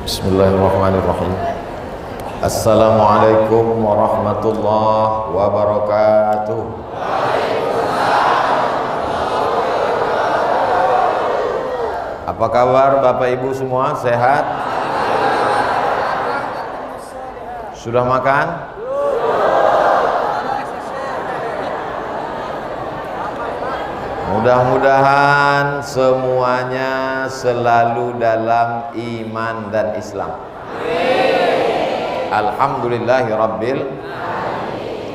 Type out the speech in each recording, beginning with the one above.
Bismillahirrahmanirrahim. Assalamualaikum warahmatullahi wabarakatuh. Apa kabar Bapak Ibu semua? Sehat? Sudah makan? Mudah-mudahan semuanya selalu dalam iman dan Islam. Alhamdulillahi Rabbil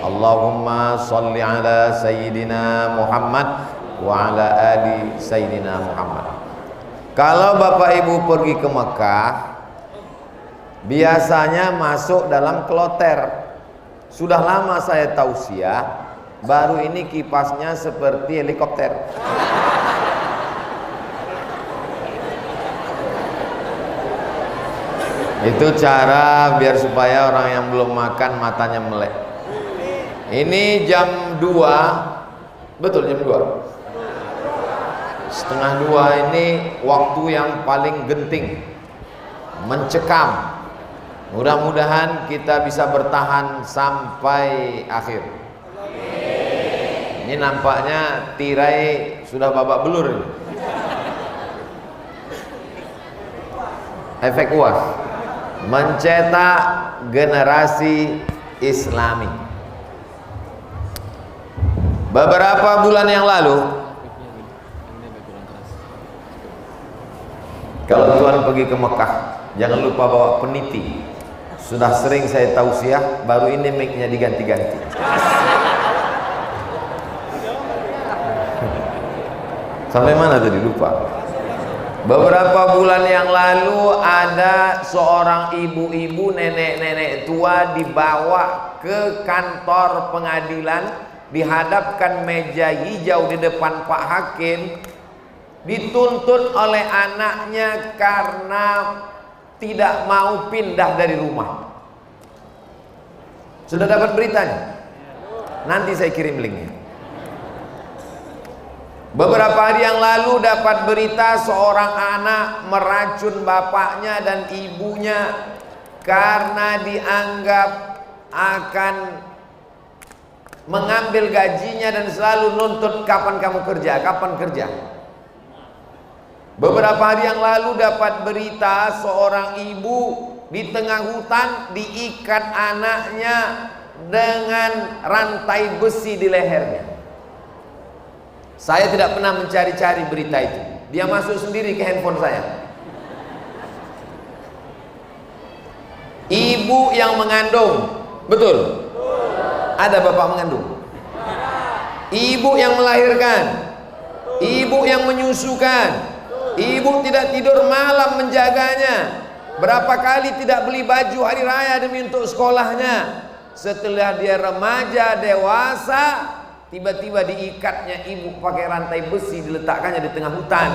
Allahumma salli ala Sayyidina Muhammad wa ala ali Sayyidina Muhammad. Kalau Bapak Ibu pergi ke Mekah, biasanya masuk dalam kloter. Sudah lama saya tausiah, baru ini kipasnya seperti helikopter. Itu cara biar supaya orang yang belum makan matanya melek. Ini jam 2. Betul jam 2. Setengah 2 ini waktu yang paling genting, mencekam. Mudah-mudahan kita bisa bertahan sampai akhir. Ini nampaknya tirai sudah babak belur ini. Efek UAS mencetak generasi Islami. Beberapa bulan yang lalu, kalau Tuhan pergi ke Mekah, jangan lupa bawa peniti. Sudah sering saya tausiah, baru ini mic-nya diganti-ganti. Sampai mana tadi lupa. Beberapa bulan yang lalu ada seorang ibu-ibu, nenek-nenek tua dibawa ke kantor pengadilan, dihadapkan meja hijau di depan Pak Hakim, dituntut oleh anaknya karena tidak mau pindah dari rumah. Sudah dapat beritanya? Nanti saya kirim linknya. Beberapa hari yang lalu dapat berita seorang anak meracun bapaknya dan ibunya karena dianggap akan mengambil gajinya dan selalu nuntut kapan kamu kerja, kapan kerja. Beberapa hari yang lalu dapat berita seorang ibu di tengah hutan diikat anaknya dengan rantai besi di lehernya. Saya tidak pernah mencari-cari berita itu. Dia masuk sendiri ke handphone saya. Ibu yang mengandung, betul? Ada bapak mengandung? Ibu yang melahirkan, ibu yang menyusukan, ibu tidak tidur malam menjaganya. Berapa kali tidak beli baju hari raya demi untuk sekolahnya. Setelah dia remaja, dewasa, tiba-tiba diikatnya ibu pakai rantai besi, diletakkannya di tengah hutan,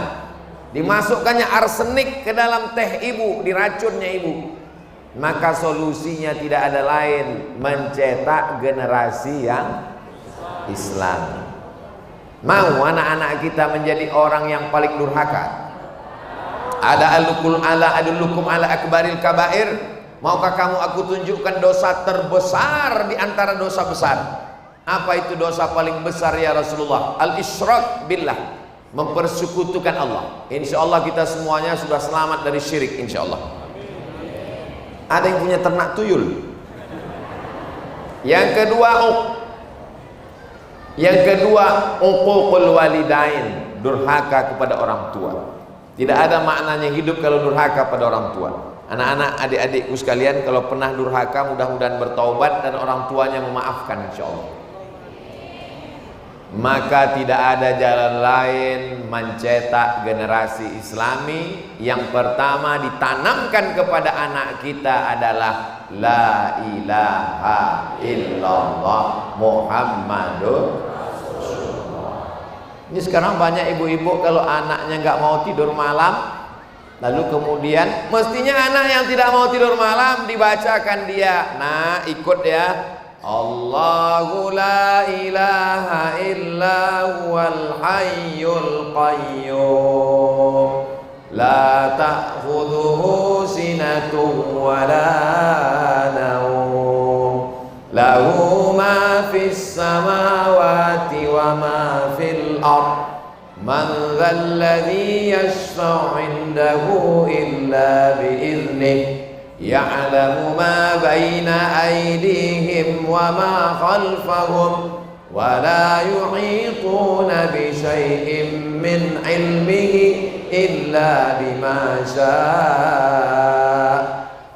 dimasukkannya arsenik ke dalam teh ibu, diracunnya ibu. Maka solusinya tidak ada lain, mencetak generasi yang Islam. Mau anak-anak kita menjadi orang yang paling durhaka? Ada adullukum ala akbaril kabair. Maukah kamu aku tunjukkan dosa terbesar di antara dosa besar? Apa itu dosa paling besar ya Rasulullah? Al-isyrak billah, mempersekutukan Allah. Insya Allah kita semuanya sudah selamat dari syirik, insya Allah. Ada yang punya ternak tuyul. Yang kedua uququl walidain, durhaka kepada orang tua. Tidak ada maknanya hidup kalau durhaka pada orang tua. Anak-anak, adik-adikku sekalian, kalau pernah durhaka mudah-mudahan bertaubat dan orang tuanya memaafkan, insya Allah. Maka tidak ada jalan lain mencetak generasi Islami. Yang pertama ditanamkan kepada anak kita adalah la ilaha illallah Muhammadur Rasulullah. Ini sekarang banyak ibu-ibu kalau anaknya nggak mau tidur malam, lalu kemudian mestinya anak yang tidak mau tidur malam dibacakan dia, nah ikut ya, Allahu la ilaha illa huwal hayyul qayyum la ta'khudhuhu sinatun sinatun wa la naum lahu ma fis samawati wa ma fil ard man dzalladzi yashfa'u 'indahu illa bi'idznihi ya'lamu ma baina aydihim wa ma khalfahum wa la yuhituna bi syai'in min 'ilmihi illa bima syaa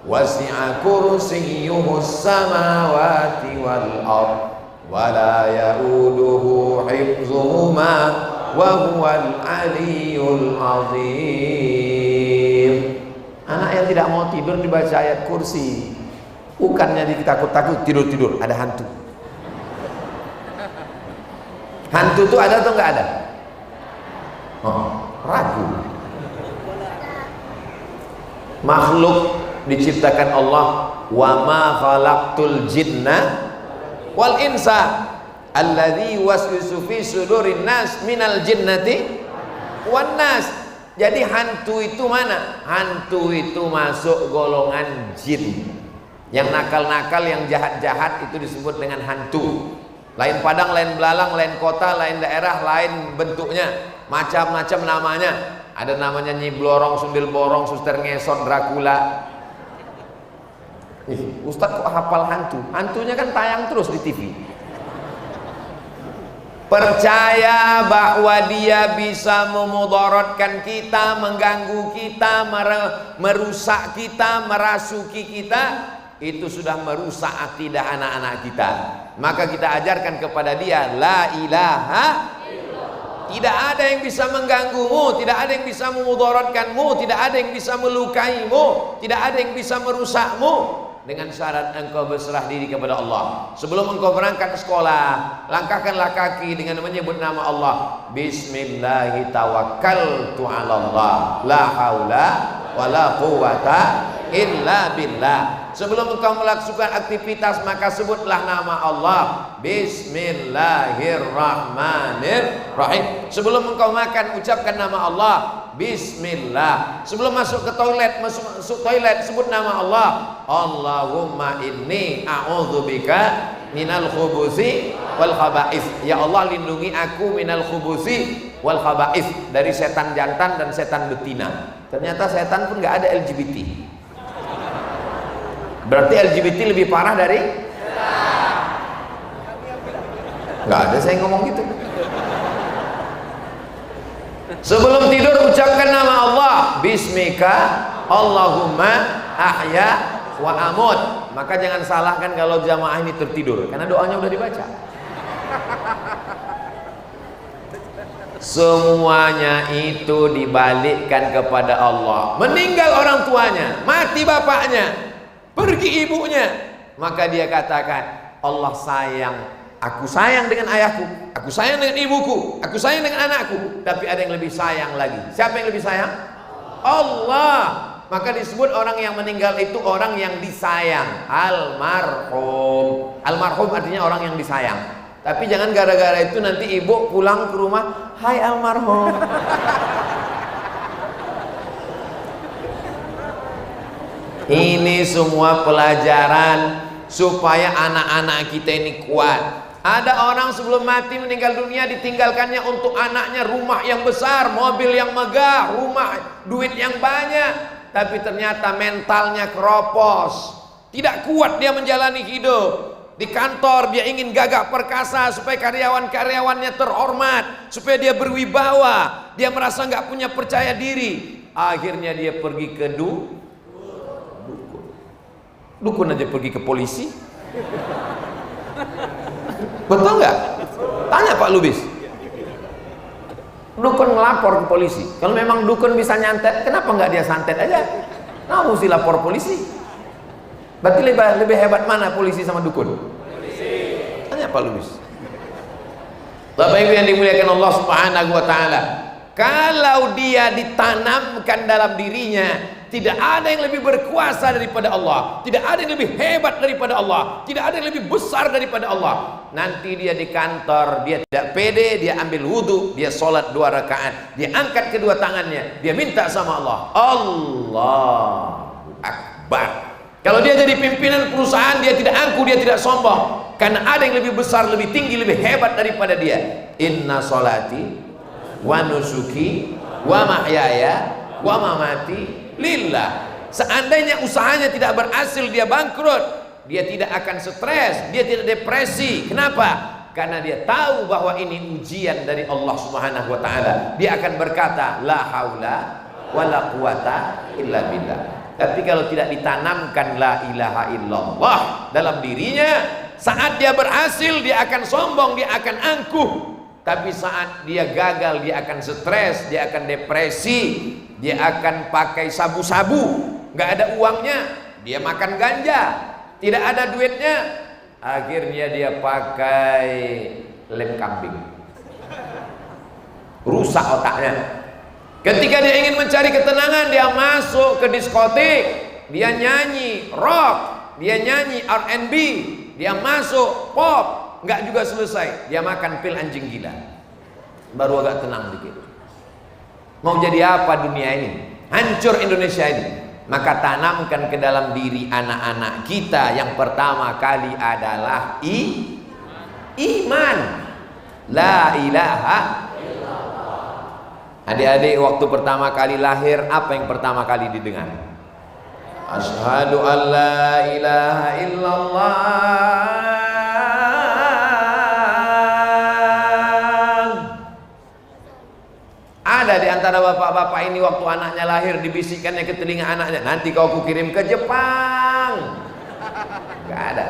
wasi'a kursiyyuhus samawati wal ard wa la ya'uduhu hifdzuhuma wa huwal aliyyul azim. Anak yang tidak mau tidur dibaca ayat kursi, bukannya ditakut-takut tidur-tidur, ada hantu. Hantu itu ada atau enggak ada? Oh, ragu. Makhluk diciptakan Allah, wa ma khalaqtul jinna wal insa alladzi waswisu fi sudurin nas minal jinnati wan nas. Jadi hantu itu mana? Hantu itu masuk golongan jin. Yang nakal-nakal, yang jahat-jahat itu disebut dengan hantu. Lain padang, lain belalang, lain kota, lain daerah, lain bentuknya, macam-macam namanya. Ada namanya Nyi Blorong, Sundel Borong, Suster Ngesot, Dracula. Ustadz kok hafal hantu? Hantunya kan tayang terus di TV. Percaya bahwa dia bisa memudaratkan kita, mengganggu kita, merusak kita, merasuki kita, itu sudah merusak akidah anak-anak kita. Maka kita ajarkan kepada dia la ilaha illallah. Tidak ada yang bisa mengganggumu, tidak ada yang bisa memudaratkanmu, tidak ada yang bisa melukaimu, tidak ada yang bisa merusakmu, dengan syarat engkau berserah diri kepada Allah. Sebelum engkau berangkat ke sekolah, langkahkanlah kaki dengan menyebut nama Allah. Bismillahi tawakkaltu 'alallah, la haula wala quwata illa billah. Sebelum engkau melakukan aktivitas, maka sebutlah nama Allah. Bismillahirrahmanirrahim. Sebelum engkau makan, ucapkan nama Allah. Bismillah. Sebelum masuk ke toilet, masuk toilet, sebut nama Allah. Allahumma inni a'udzubika minal khubusi wal khaba'is. Ya Allah, lindungi aku minal khubusi wal khaba'is, dari setan jantan dan setan betina. Ternyata setan pun nggak ada LGBT. Berarti LGBT lebih parah dari setan. Nggak ada saya ngomong gitu. Sebelum tidur ucapkan nama Allah. Bismika Allahumma ahya wa amut. Maka jangan salahkan kalau jamaah ini tertidur, karena doanya udah dibaca. Semuanya itu dibalikkan kepada Allah. Meninggal orang tuanya, mati bapaknya, pergi ibunya, maka dia katakan, Allah sayang, aku sayang dengan ayahku, aku sayang dengan ibuku, aku sayang dengan anakku, tapi ada yang lebih sayang lagi. Siapa yang lebih sayang? Allah. Maka disebut orang yang meninggal itu orang yang disayang, almarhum. Almarhum artinya orang yang disayang. Tapi jangan gara-gara itu nanti ibu pulang ke rumah, hai almarhum. Ini semua pelajaran supaya anak-anak kita ini kuat. Ada orang sebelum mati meninggal dunia ditinggalkannya untuk anaknya rumah yang besar, mobil yang megah, rumah, duit yang banyak. Tapi ternyata mentalnya keropos, tidak kuat dia menjalani hidup. Di kantor dia ingin gagah perkasa supaya karyawan-karyawannya terhormat, supaya dia berwibawa, dia merasa nggak punya percaya diri. Akhirnya dia pergi ke dukun. Dukun aja pergi ke polisi. Betul nggak? Tanya Pak Lubis. Dukun ngelapor ke polisi. Kalau memang dukun bisa nyantet, kenapa nggak dia santet aja? Nah, mesti lapor polisi. Berarti lebih hebat mana polisi sama dukun? Polisi. Tanya Pak Lubis. Bapak Ibu yang dimuliakan Allah Subhanahu wa taala, kalau dia ditanamkan dalam dirinya, tidak ada yang lebih berkuasa daripada Allah, tidak ada yang lebih hebat daripada Allah, tidak ada yang lebih besar daripada Allah. Nanti dia di kantor, dia tidak pede, dia ambil wudhu, dia sholat 2 rakaat, dia angkat kedua tangannya, dia minta sama Allah, Allahu Akbar. menjadi pimpinan perusahaan, dia tidak angkuh, dia tidak sombong, karena ada yang lebih besar, lebih tinggi, lebih hebat daripada dia. Inna sholati wa nusuki wa mahyaya wa mamati lillah. Seandainya usahanya tidak berhasil, dia bangkrut, dia tidak akan stres, dia tidak depresi. Kenapa? Karena dia tahu bahwa ini ujian dari Allah Subhanahu wa taala. Dia akan berkata la haula wala quwata illa billah. Tapi kalau tidak ditanamkan la ilaha illallah dalam dirinya, saat dia berhasil dia akan sombong, dia akan angkuh. Tapi saat dia gagal, dia akan stres, dia akan depresi, dia akan pakai sabu-sabu, nggak ada uangnya, dia makan ganja, tidak ada duitnya, akhirnya dia pakai lem kambing, rusak otaknya. Ketika dia ingin mencari ketenangan, dia masuk ke diskotik, dia nyanyi rock, dia nyanyi R&B, dia masuk pop, nggak juga selesai, dia makan pil anjing gila, baru agak tenang dikit. Mau jadi apa dunia ini? Hancur Indonesia ini. Maka tanamkan ke dalam diri anak-anak kita yang pertama kali adalah iman. La ilaha. Adik-adik, waktu pertama kali lahir, apa yang pertama kali didengar? Asyhadu an la ilaha illallah. Ada di antara bapak-bapak ini waktu anaknya lahir dibisikkannya ke telinga anaknya, nanti kau kukirim ke Jepang. Gak ada.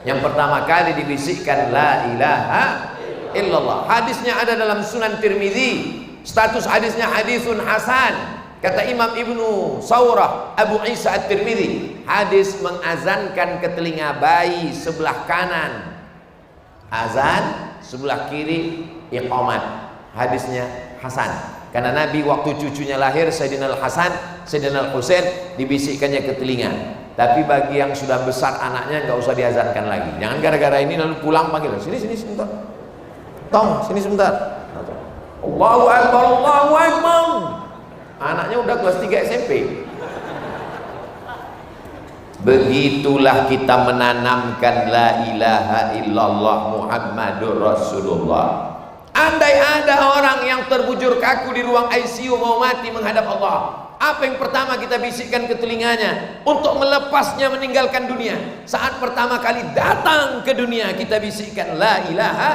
Yang pertama kali dibisikkan la ilaha illallah. Hadisnya ada dalam Sunan Tirmidzi. Status hadisnya hadisun hasan. Kata Imam Ibnu Saurah Abu Isa At-Tirmidzi, hadis mengazankan ke telinga bayi sebelah kanan azan, sebelah kiri iqamat. Hadisnya hasan. Karena Nabi waktu cucunya lahir, Sayyidina Al-Hasan, Sayyidina Al-Husain, dibisikkannya ke telinga. Tapi bagi yang sudah besar anaknya nggak usah diazankan lagi. Jangan gara-gara ini lalu pulang panggil, sini sebentar, Tong sini sebentar, Allahu Akbar, Allahu Akbar. Anaknya udah kelas 3 SMP. Begitulah kita menanamkan la ilaha illallah Muhammadur Rasulullah. Andai ada orang yang terbujur kaku di ruang ICU mau mati menghadap Allah, apa yang pertama kita bisikkan ke telinganya untuk melepasnya meninggalkan dunia? Saat pertama kali datang ke dunia, kita bisikkan la ilaha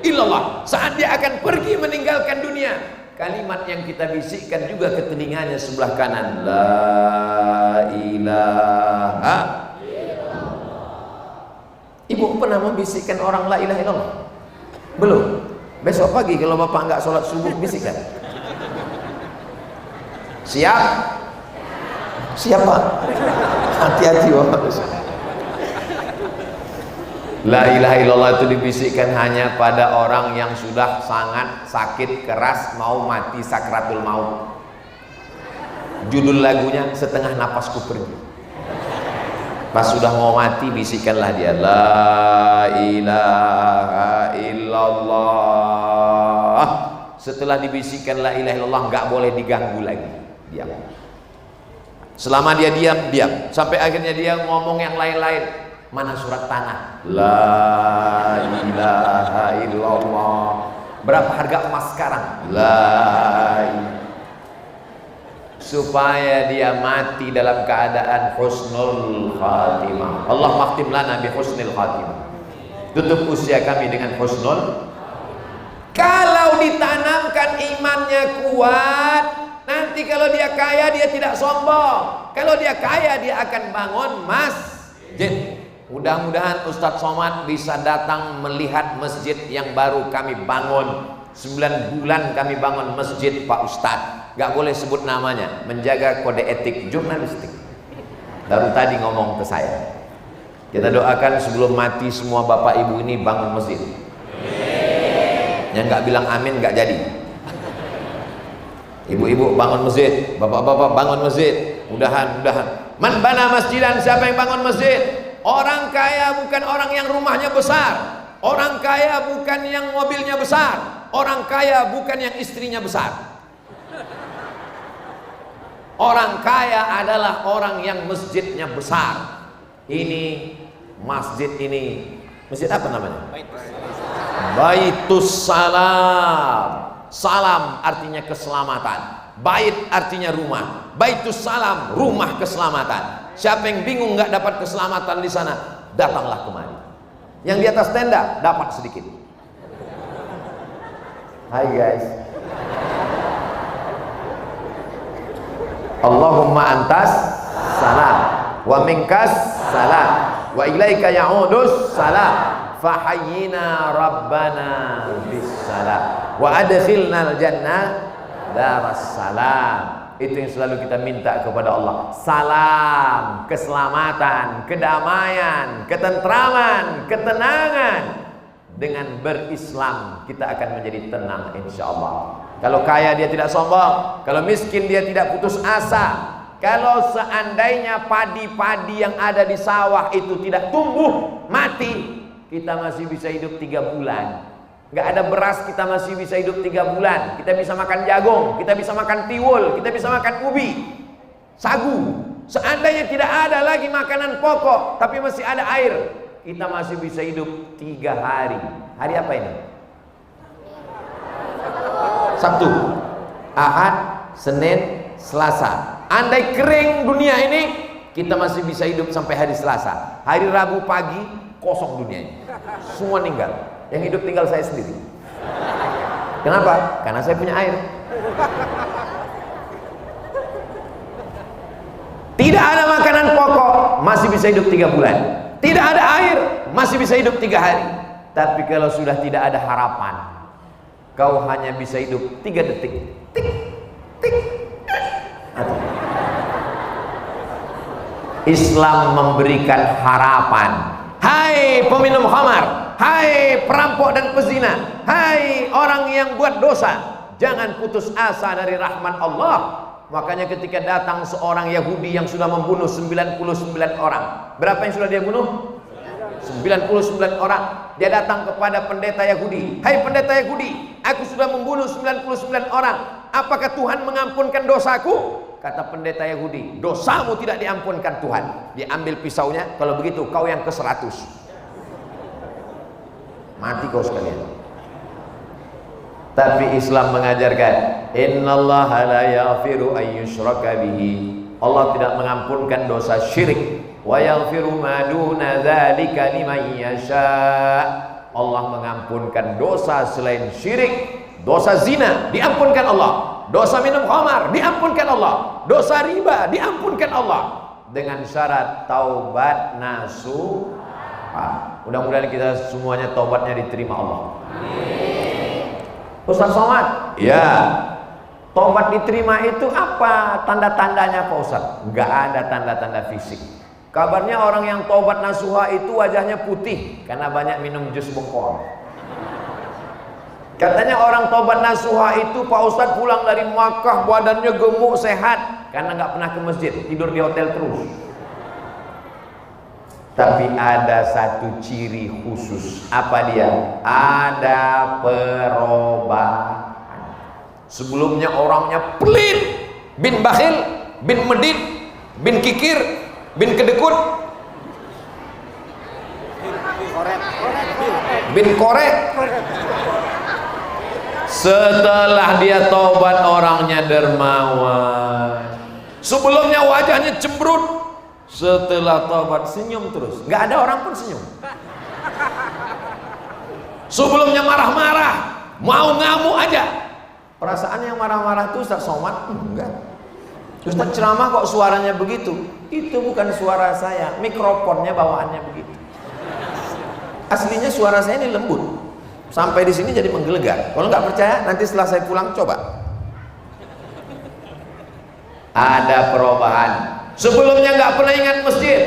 illallah. Saat dia akan pergi meninggalkan dunia, kalimat yang kita bisikkan juga ke telinganya sebelah kanan, la ilaha illallah. Ibu pernah membisikkan orang la ilaha illallah? Belum? Besok pagi kalau bapak nggak sholat subuh, bisikkan. Siap? Siapa? Hati-hati bapak. La ilaha illallah itu dibisikkan hanya pada orang yang sudah sangat sakit keras, mau mati sakratul maut. Judul lagunya Setengah Napasku Pergi. Pas sudah mau mati, bisikkanlah dia la ilaha illallah. Setelah dibisikkan la ilaha illallah, nggak boleh diganggu lagi, diam. Selama dia diam, diam, sampai akhirnya dia ngomong yang lain-lain. Mana surat tanah? La ilaha illallah. Berapa harga emas sekarang? La ilaha. Supaya dia mati dalam keadaan husnul khatimah. Allah makhtim lana bi husnul khatimah. Tutup usia kami dengan husnul. Kalau ditanamkan imannya kuat, nanti kalau dia kaya dia tidak sombong. Kalau dia kaya dia akan bangun masjid. Mudah-mudahan Ustadz Somad bisa datang melihat masjid yang baru kami bangun. 9 bulan kami bangun masjid Pak Ustadz. Gak boleh sebut namanya, menjaga kode etik jurnalistik. Baru tadi ngomong ke saya. Kita doakan sebelum mati semua bapak ibu ini bangun masjid. Yang gak bilang amin gak jadi. Ibu-ibu bangun masjid, bapak-bapak bangun masjid. Mudahan. Man bana masjidan, siapa yang bangun masjid? Orang kaya bukan orang yang rumahnya besar. Orang kaya bukan yang mobilnya besar. Orang kaya bukan yang istrinya besar. Orang kaya adalah orang yang masjidnya besar. Ini masjid ini, masjid apa namanya? Baitus Salam. Salam artinya keselamatan, bait artinya rumah. Baitus Salam, rumah keselamatan. Siapa yang bingung nggak dapat keselamatan di sana, datanglah kemari. Yang di atas tenda dapat sedikit. Hai guys. Allahumma antas salam wa minkas salam wa ilaika ya'udus salam fahayyina rabbana bis salam wa adkhilnal jannah daras salam. Itu yang selalu kita minta kepada Allah. Salam, keselamatan, kedamaian, ketentraman, ketenangan. Dengan berislam kita akan menjadi tenang insyaallah. Kalau kaya dia tidak sombong, kalau miskin dia tidak putus asa. Kalau seandainya padi-padi yang ada di sawah itu tidak tumbuh, mati, kita masih bisa hidup 3 bulan. Nggak ada beras, kita masih bisa hidup 3 bulan. Kita bisa makan jagung, kita bisa makan tiwul, kita bisa makan ubi, sagu. Seandainya tidak ada lagi makanan pokok, tapi masih ada air, kita masih bisa hidup 3 hari. Hari apa ini? Sabtu, Ahad, Senin, Selasa. Andai kering dunia ini, kita masih bisa hidup sampai hari Selasa. Hari Rabu pagi, kosong dunianya. Semua meninggal. Yang hidup tinggal saya sendiri. Kenapa? Karena saya punya air. Tidak ada makanan pokok, masih bisa hidup 3 bulan. Tidak ada air, masih bisa hidup 3 hari. Tapi kalau sudah tidak ada harapan, kau hanya bisa hidup 3 detik. Tik, tik. Islam memberikan harapan. Hai peminum khamar, hai perampok dan pezina, hai orang yang buat dosa, jangan putus asa dari rahmat Allah. Makanya ketika datang seorang Yahudi yang sudah membunuh 99 orang. Berapa yang sudah dia bunuh? 99 orang. Dia datang kepada pendeta Yahudi. Hai pendeta Yahudi, aku sudah membunuh 99 orang. Apakah Tuhan mengampunkan dosaku? Kata pendeta Yahudi, dosamu tidak diampunkan Tuhan. Diambil pisaunya, kalau begitu kau yang ke-100. Mati kau sekalian. Tapi Islam mengajarkan, innallaha la yaghfiru an yushraka bihi. Allah tidak mengampunkan dosa syirik. Wa yaghfiru ma duna dzalika liman yasha. Allah mengampunkan dosa selain syirik. Dosa zina diampunkan Allah. Dosa minum khamar diampunkan Allah. Dosa riba diampunkan Allah. Dengan syarat taubat nasuha. Mudah-mudahan kita semuanya taubatnya diterima Allah. Ustaz Somad, ya, taubat diterima itu apa tanda-tandanya Pak Ustaz? Enggak ada tanda-tanda fisik. Kabarnya orang yang taubat nasuha itu wajahnya putih karena banyak minum jus bengkol. Katanya orang taubat nasuha itu Pak Ustaz pulang dari Makkah badannya gemuk sehat karena nggak pernah ke masjid, tidur di hotel terus. Tapi ada satu ciri khusus. Apa dia? Ada perubahan. Sebelumnya orangnya pelit, bin bakhil, bin medit, bin kikir, bin kedekut, bin korek. Setelah dia taubat orangnya dermawan. Sebelumnya wajahnya cemberut. Setelah taubat senyum terus, nggak ada orang pun senyum. Sebelumnya marah-marah, mau ngamuk aja. Perasaan yang marah-marah itu Ustaz Somad? Enggak. Ustaz ceramah kok suaranya begitu? Itu bukan suara saya, mikrofonnya bawaannya begitu. Aslinya suara saya ini lembut. Sampai di sini jadi menggelegar. Kalau nggak percaya, nanti setelah saya pulang coba. Ada perubahan. Sebelumnya nggak pernah ingat masjid,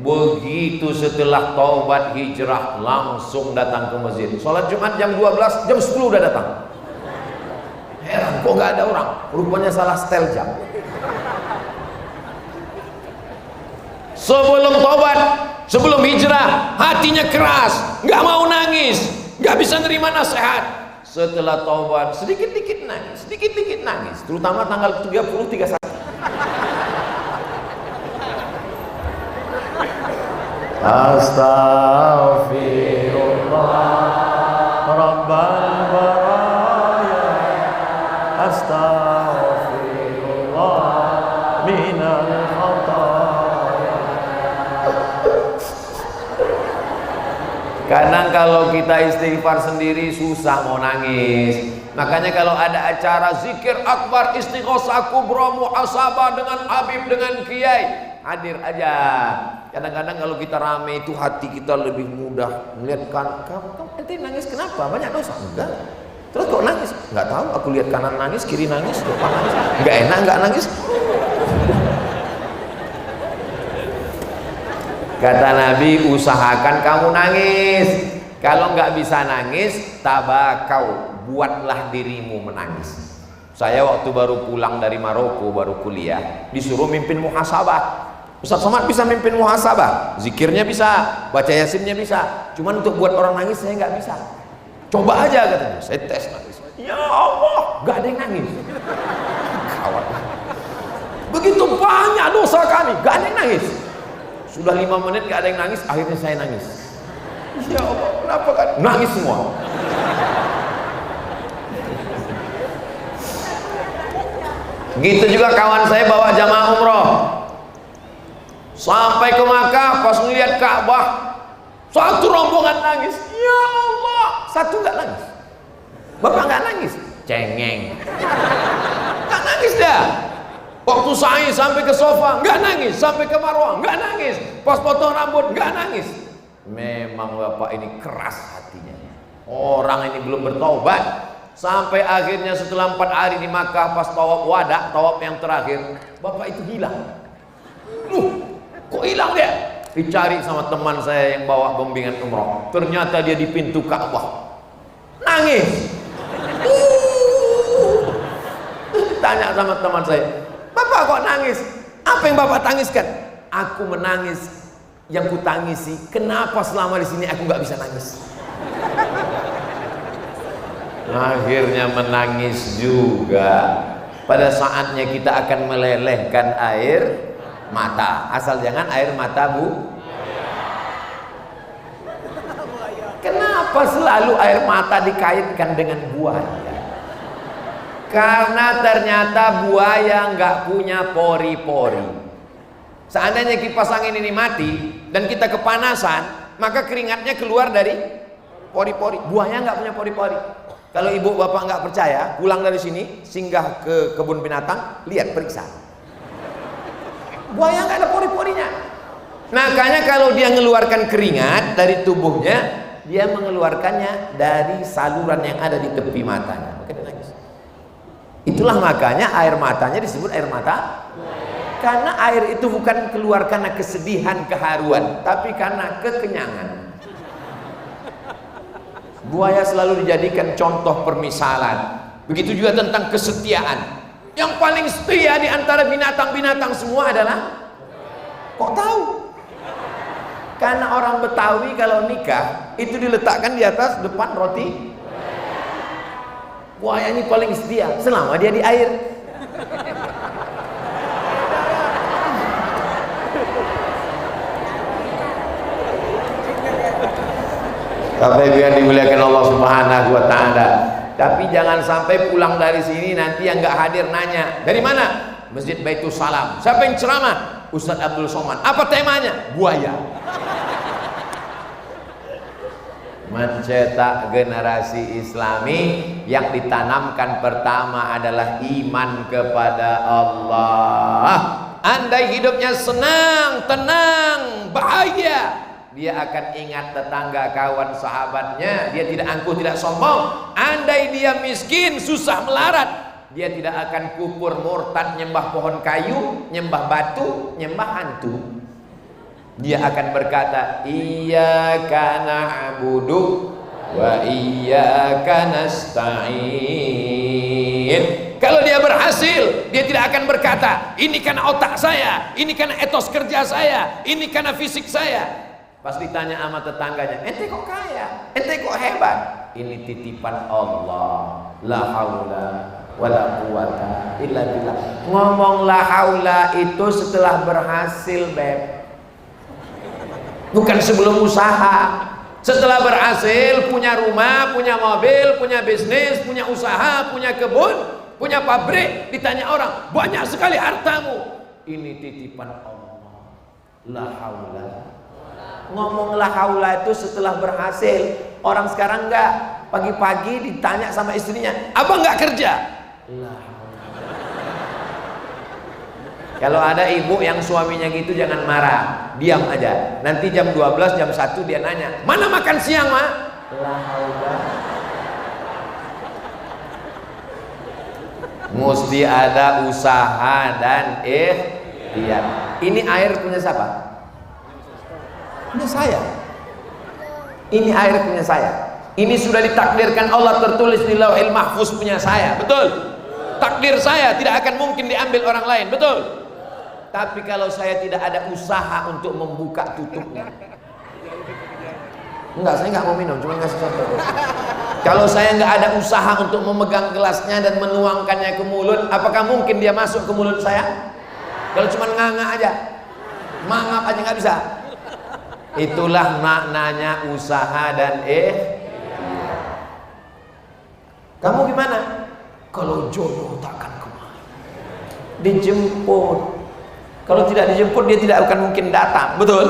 begitu setelah taubat hijrah langsung datang ke masjid. Sholat Jumat jam 12, jam 10 udah datang. Heran kok nggak ada orang, rupanya salah setel jam. Sebelum taubat, sebelum hijrah, hatinya keras, nggak mau nangis, nggak bisa nerima nasihat. Setelah taubat, sedikit-dikit nangis, sedikit-dikit nangis, terutama tanggal 30, 31. Astaghfirullah Rabbal baraya, astaghfirullah minal khataya. Kadang kalau kita istighfar sendiri susah mau nangis. Makanya kalau ada acara zikir akbar, istighosah kubra, muhasabah dengan habib, dengan kiai, hadir aja. Kadang-kadang kalau kita rame itu hati kita lebih mudah melihat kamu ente nangis kenapa? Banyak dosa? Enggak. Terus kok nangis? Enggak tahu, aku lihat kanan nangis, kiri nangis, depan nangis. Enggak enak enggak nangis. Kata Nabi, usahakan kamu nangis. Kalau nggak bisa nangis, tabakau, buatlah dirimu menangis. Saya waktu baru pulang dari Maroko, baru kuliah, disuruh mimpin muhasabah. Ustaz Somad bisa mimpin muhasabah, zikirnya bisa, baca yasinnya bisa. Cuman untuk buat orang nangis saya nggak bisa. Coba aja katanya, saya tes nangis. Ya Allah, nggak ada yang nangis. Kawat. Begitu banyak dosa kami, nggak ada yang nangis. Sudah 5 menit nggak ada yang nangis, akhirnya saya nangis. Ya Allah, kenapa kan? Nangis semua. Gitu juga kawan saya bawa jamaah umroh. Sampai ke Makkah, pas ngeliat Ka'bah, satu rombongan nangis. Ya Allah, satu nggak nangis. Bapak nggak nangis, cengeng. Nggak nangis dah. Waktu sa'i sampai ke sofa, nggak nangis. Sampai ke Marwah, nggak nangis. Pas potong rambut, nggak nangis. Memang bapak ini keras hatinya. Orang ini belum bertobat. Sampai akhirnya setelah 4 hari di Makkah, pas tawaf wada, tawaf yang terakhir, bapak itu hilang. Kok hilang dia? Dicari sama teman saya yang bawa bimbingan umroh. Ternyata dia di pintu Ka'bah. Nangis. Tanya sama teman saya, Bapak kok nangis? Apa yang Bapak tangiskan? Aku menangis. Yang ku tangisi, kenapa selama di sini aku nggak bisa nangis? Akhirnya menangis juga. Pada saatnya kita akan melelehkan air mata. Asal jangan air mata, Bu. Kenapa selalu air mata dikaitkan dengan buaya? Karena ternyata buaya nggak punya pori-pori. Seandainya kipas angin ini mati dan kita kepanasan, maka keringatnya keluar dari pori-pori. Buaya nggak punya pori-pori. Kalau ibu bapak nggak percaya, pulang dari sini, singgah ke kebun binatang, lihat, periksa. Buaya nggak ada pori-porinya. Makanya kalau dia mengeluarkan keringat dari tubuhnya, dia mengeluarkannya dari saluran yang ada di tepi matanya. Maka dia nangis. Itulah makanya air matanya disebut air mata. Karena air itu bukan keluar karena kesedihan, keharuan, tapi karena kekenyangan. Buaya selalu dijadikan contoh permisalan. Begitu juga tentang kesetiaan. Yang paling setia di antara binatang-binatang semua adalah, kok tahu? Karena orang Betawi kalau nikah itu diletakkan di atas depan roti. Buaya ini paling setia selama dia di air. Bapak Ibu yang dimuliakan Allah Subhanahu wa taala. Tapi jangan sampai pulang dari sini nanti yang nggak hadir nanya, "Dari mana?" Masjid Baitul Salam. Siapa yang ceramah? Ustaz Abdul Somad. Apa temanya? Buaya. Mencetak generasi Islami yang ditanamkan pertama adalah iman kepada Allah. Andai hidupnya senang, tenang, bahagia, dia akan ingat tetangga, kawan, sahabatnya. Dia tidak angkuh, tidak sombong. Andai dia miskin, susah melarat, dia tidak akan kufur, murtad, nyembah pohon kayu, nyembah batu, nyembah hantu. Dia akan berkata, iyyaka na'budu wa iyyaka nasta'in. Kalau dia berhasil, dia tidak akan berkata, ini karena otak saya, ini karena etos kerja saya, ini karena fisik saya. Pas ditanya sama tetangganya, ente kok kaya, ente kok hebat? Ini titipan Allah. La haula wala quwata illa billah. Ngomong la haula itu setelah berhasil, Beb. bukan sebelum usaha. Setelah berhasil, punya rumah, punya mobil, punya bisnis, punya usaha, punya kebun, punya pabrik, ditanya orang, banyak sekali hartamu. Ini titipan Allah. La haula. Ngomong la haula itu setelah berhasil. Orang sekarang enggak, pagi-pagi ditanya sama istrinya, abang enggak kerja? La haula. Kalau ada ibu yang suaminya gitu jangan marah, diam aja. Nanti jam 12, jam 1 dia nanya, mana makan siang, Ma? La haula. Mesti ada usaha dan ikhtiar. Ini air punya siapa? Punya saya. Ini air punya saya. Ini sudah ditakdirkan Allah, tertulis di Lauhil Mahfuz, punya saya. Betul? Takdir saya tidak akan mungkin diambil orang lain. Betul? Tapi kalau saya tidak ada usaha untuk membuka tutupnya, enggak, saya nggak mau minum, cuma ngasih contoh. Kalau saya nggak ada usaha untuk memegang gelasnya dan menuangkannya ke mulut, apakah mungkin dia masuk ke mulut saya? Kalau cuma nganga aja, mangap aja nggak bisa. Itulah maknanya usaha dan Kamu gimana? Kalau jodoh takkan kemana, dijemput. Kalau tidak dijemput dia tidak akan mungkin datang. Betul?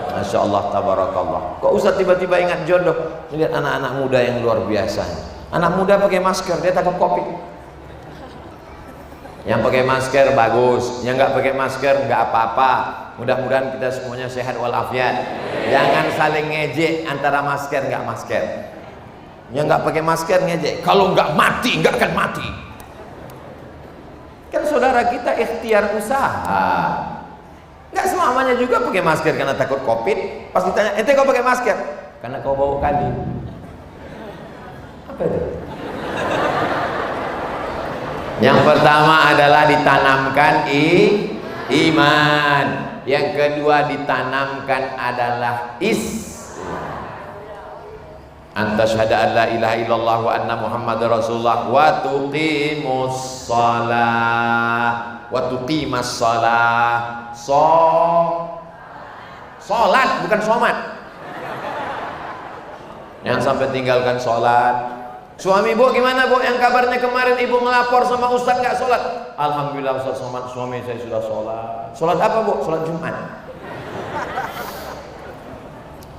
Masya Allah, tabarakallah. Kok Ustaz tiba-tiba ingat jodoh? Lihat anak-anak muda yang luar biasa. Anak muda pakai masker, dia takut COVID. Yang pakai masker bagus, yang nggak pakai masker nggak apa-apa. Mudah-mudahan kita semuanya sehat walafiat. Jangan saling ngejek antara masker nggak masker. Yang nggak pakai masker ngejek, kalau nggak mati nggak akan mati. Kan saudara kita ikhtiar usaha. Nggak selamanya juga pakai masker karena takut COVID. Pas ditanya, ente kau pakai masker? Karena kau bau kali. Apa itu? Yang pertama adalah ditanamkan iman. Yang kedua ditanamkan adalah Antasyhadu an la ilaha illallah wa anna Muhammadar Rasulullah wa tuqimus shalah wa tuqimas shalah. Salat bukan somat. Jangan sampai tinggalkan salat. Suami Bu gimana Bu? Yang kabarnya kemarin ibu melapor sama Ustaz nggak sholat. Alhamdulillah Ustaz, suami saya sudah sholat. Sholat apa Bu? Sholat Jumat.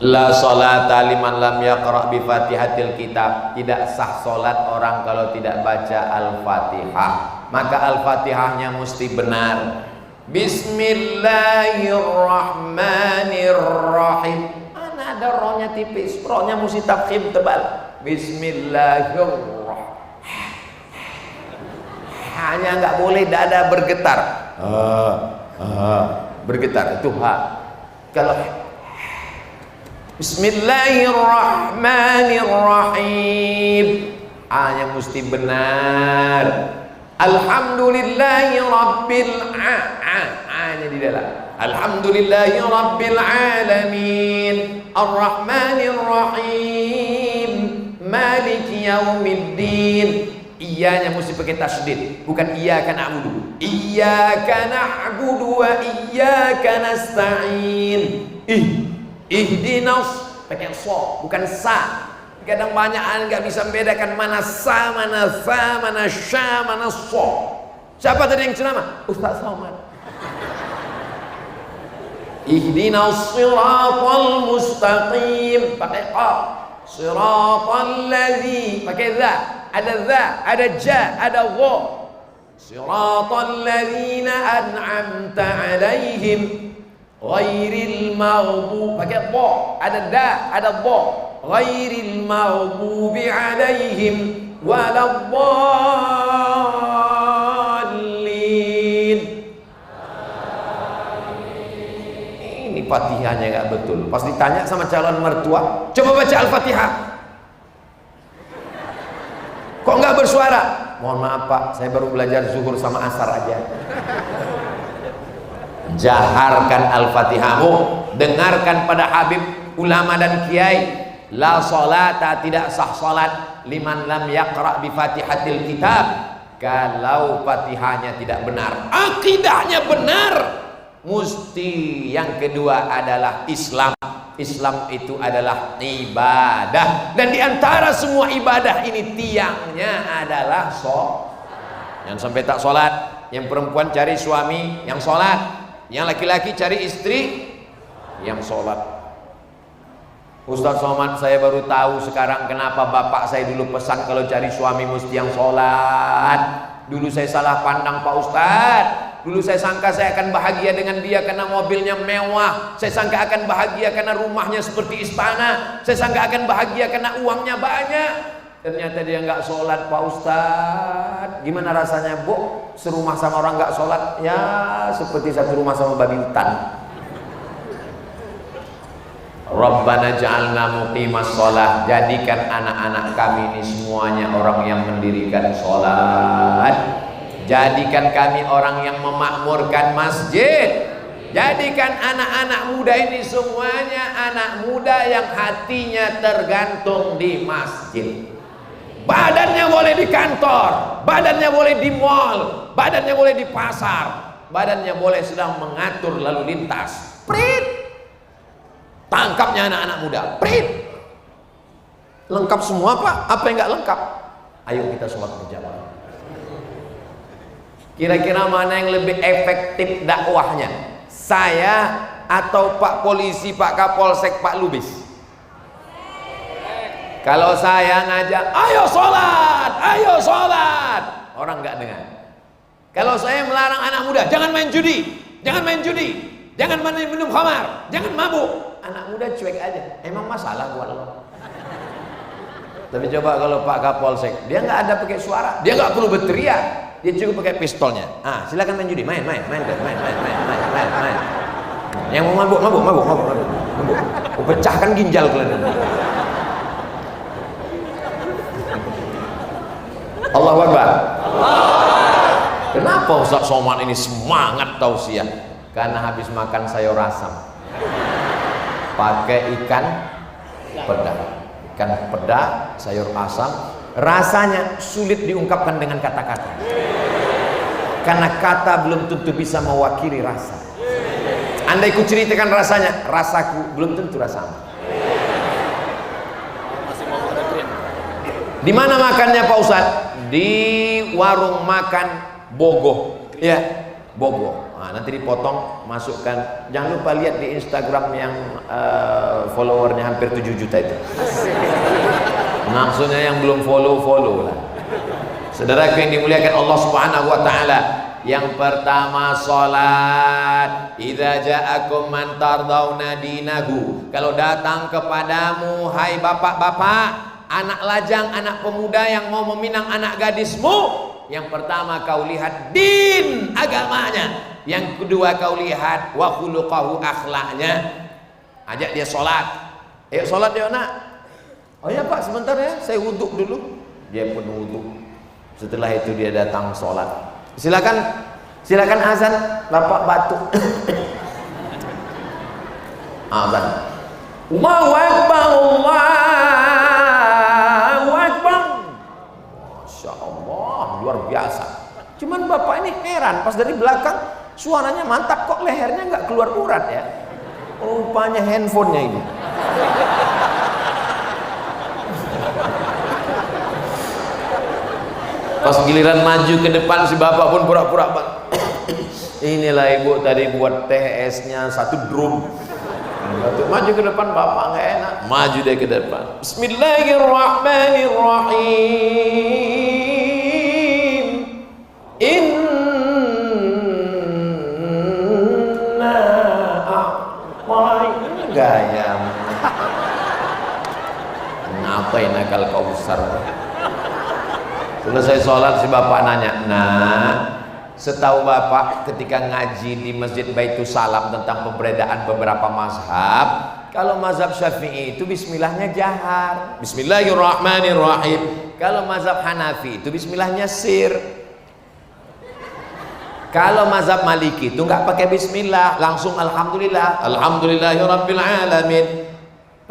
La sholata liman lam yaqra' bi fatihatil kitab. Tidak sah solat orang kalau tidak baca Al-Fatihah. Maka Al-Fatihahnya mesti benar. Bismillahirrahmanirrahim. Mana ada rohnya tipis, rohnya mesti tafkhim tebal. Bismillahirrahmanirrahim. Hanya nggak boleh dada bergetar. Bergetar itu ha. Kalau Bismillahirrahmanirrahim, hanya mesti benar. Alhamdulillahi rabbil hanya di dalam. Alhamdulillahi rabbil alamin, arrahmanir rahim, maliki yaumiddin. Iyanya mesti pakai tasydid, bukan iyyaka na'budu. Iyyaka na'budu wa iyyaka nasta'in. Ihdinas pakai so, bukan sa. Kadang banyak nggak bisa membedakan mana sa, mana fa, mana sya, mana so. Siapa tadi yang ceramah? Ustaz Somad. Ihdinas siratal mustaqim pakai qa. Siratal ladzi pakai za. Ada za, ada ja, ada gha. Siratal ladzina an'amta 'alaihim ghairil maghdub pakai dha, ada da, ada dha. Ghairil maghdubi 'alaihim waladdallin. Ini Fatihahnya enggak betul. Pas ditanya sama calon mertua, coba baca Al-Fatihah. Kok enggak bersuara? Mohon maaf Pak, saya baru belajar zuhur sama asar aja. Jaharkan Al-Fatihahmu, dengarkan pada Habib, ulama dan kiai. La salata, tidak sah salat liman lam yaqra' bi fatihatil kitab. Kalau Fatihahnya tidak benar, akidahnya benar, mesti yang kedua adalah Islam. Islam itu adalah ibadah, dan diantara semua ibadah ini tiangnya adalah Jangan sampai tak sholat. Yang perempuan cari suami yang sholat, yang laki-laki cari istri yang sholat. Ustaz Somad, saya baru tahu sekarang kenapa bapak saya dulu pesan kalau cari suami mesti yang sholat. Dulu saya salah pandang Pak Ustaz. Dulu saya sangka saya akan bahagia dengan dia karena mobilnya mewah. Saya sangka akan bahagia karena rumahnya seperti istana. Saya sangka akan bahagia karena uangnya banyak. Ternyata dia nggak sholat Pak Ustaz. Gimana rasanya Bu? Serumah sama orang nggak sholat? Ya seperti satu rumah sama babi hutan. Rabbana ja'alna muqimas sholat. Jadikan anak-anak kami ini semuanya orang yang mendirikan sholat. Jadikan kami orang yang memakmurkan masjid. Jadikan anak-anak muda ini semuanya anak muda yang hatinya tergantung di masjid. Badannya boleh di kantor, badannya boleh di mall, badannya boleh di pasar, badannya boleh sedang mengatur lalu lintas. Prit. Tangkapnya anak-anak muda. Prit. Lengkap semua Pak. Apa yang nggak lengkap? Ayo kita sholat berjamaah. Kira-kira mana yang lebih efektif dakwahnya? Saya atau Pak Polisi, Pak Kapolsek, Pak Lubis? Kalau saya ngajak, ayo sholat, orang nggak dengar. Kalau saya melarang anak muda, jangan main judi, jangan minum khamar, jangan mabuk, anak muda cuek aja. Emang masalah buat lo? Tapi coba kalau Pak Kapolsek, dia nggak ada pakai suara, dia nggak perlu berteriak, dia cukup pakai pistolnya. Silakan main judi, main. Yang mau mabuk. Pecahkan ginjal kalian. Allahu Akbar. Kenapa Ustaz Somad ini semangat tausiah? Karena habis makan sayur asam pakai ikan peda, sayur asam, rasanya sulit diungkapkan dengan kata-kata. Karena kata belum tentu bisa mewakili rasa. Andai ku ceritakan rasanya, rasaku belum tentu rasamu. Di mana makannya Pak Ustadz? Di warung makan Bogoh, ya, Bogoh. Nanti dipotong, masukkan. Jangan lupa lihat di Instagram yang followernya hampir 7 juta itu. Maksudnya yang belum follow lah. Saudaraku yang dimuliakan Allah Subhanahu wa taala, yang pertama salat. Idza ja'akum man tardawna dinahu. Kalau datang kepadamu hai bapak-bapak, anak lajang, anak pemuda yang mau meminang anak gadismu, yang pertama kau lihat din agamanya, yang kedua kau lihat wa khuluqahu akhlaknya. Ajak dia sholat. Ayo sholat ya nak. Oh ya Pak, sebentar ya, saya wuduk dulu. Dia pun wuduk. Setelah itu dia datang sholat. Silakan azan, bapak batuk. Azan. Allahu Akbar, Allahu Akbar. Masya Allah, luar biasa. Cuman bapak ini heran, pas dari belakang suaranya mantap, kok lehernya nggak keluar urat ya? Rupanya handphonenya ini. Pas giliran maju ke depan si bapak pun pura-pura bang. Inilah ibu tadi buat TS-nya 1 drum. Maju ke depan bapak nggak enak. Maju deh ke depan. Bismillahirrahmanirrahim. Inna a'tayna gaya. Ngapain akal kausar? Selesai sholat si bapak nanya, nah setahu bapak ketika ngaji di Masjid Baitus Salam tentang pemberedaan beberapa mazhab, kalau mazhab Syafi'i itu bismillahnya jahar, Bismillahirrahmanirrahim. Kalau mazhab Hanafi itu bismillahnya sir. Kalau mazhab Maliki itu nggak pakai bismillah, langsung alhamdulillah, alhamdulillahirabbil alamin.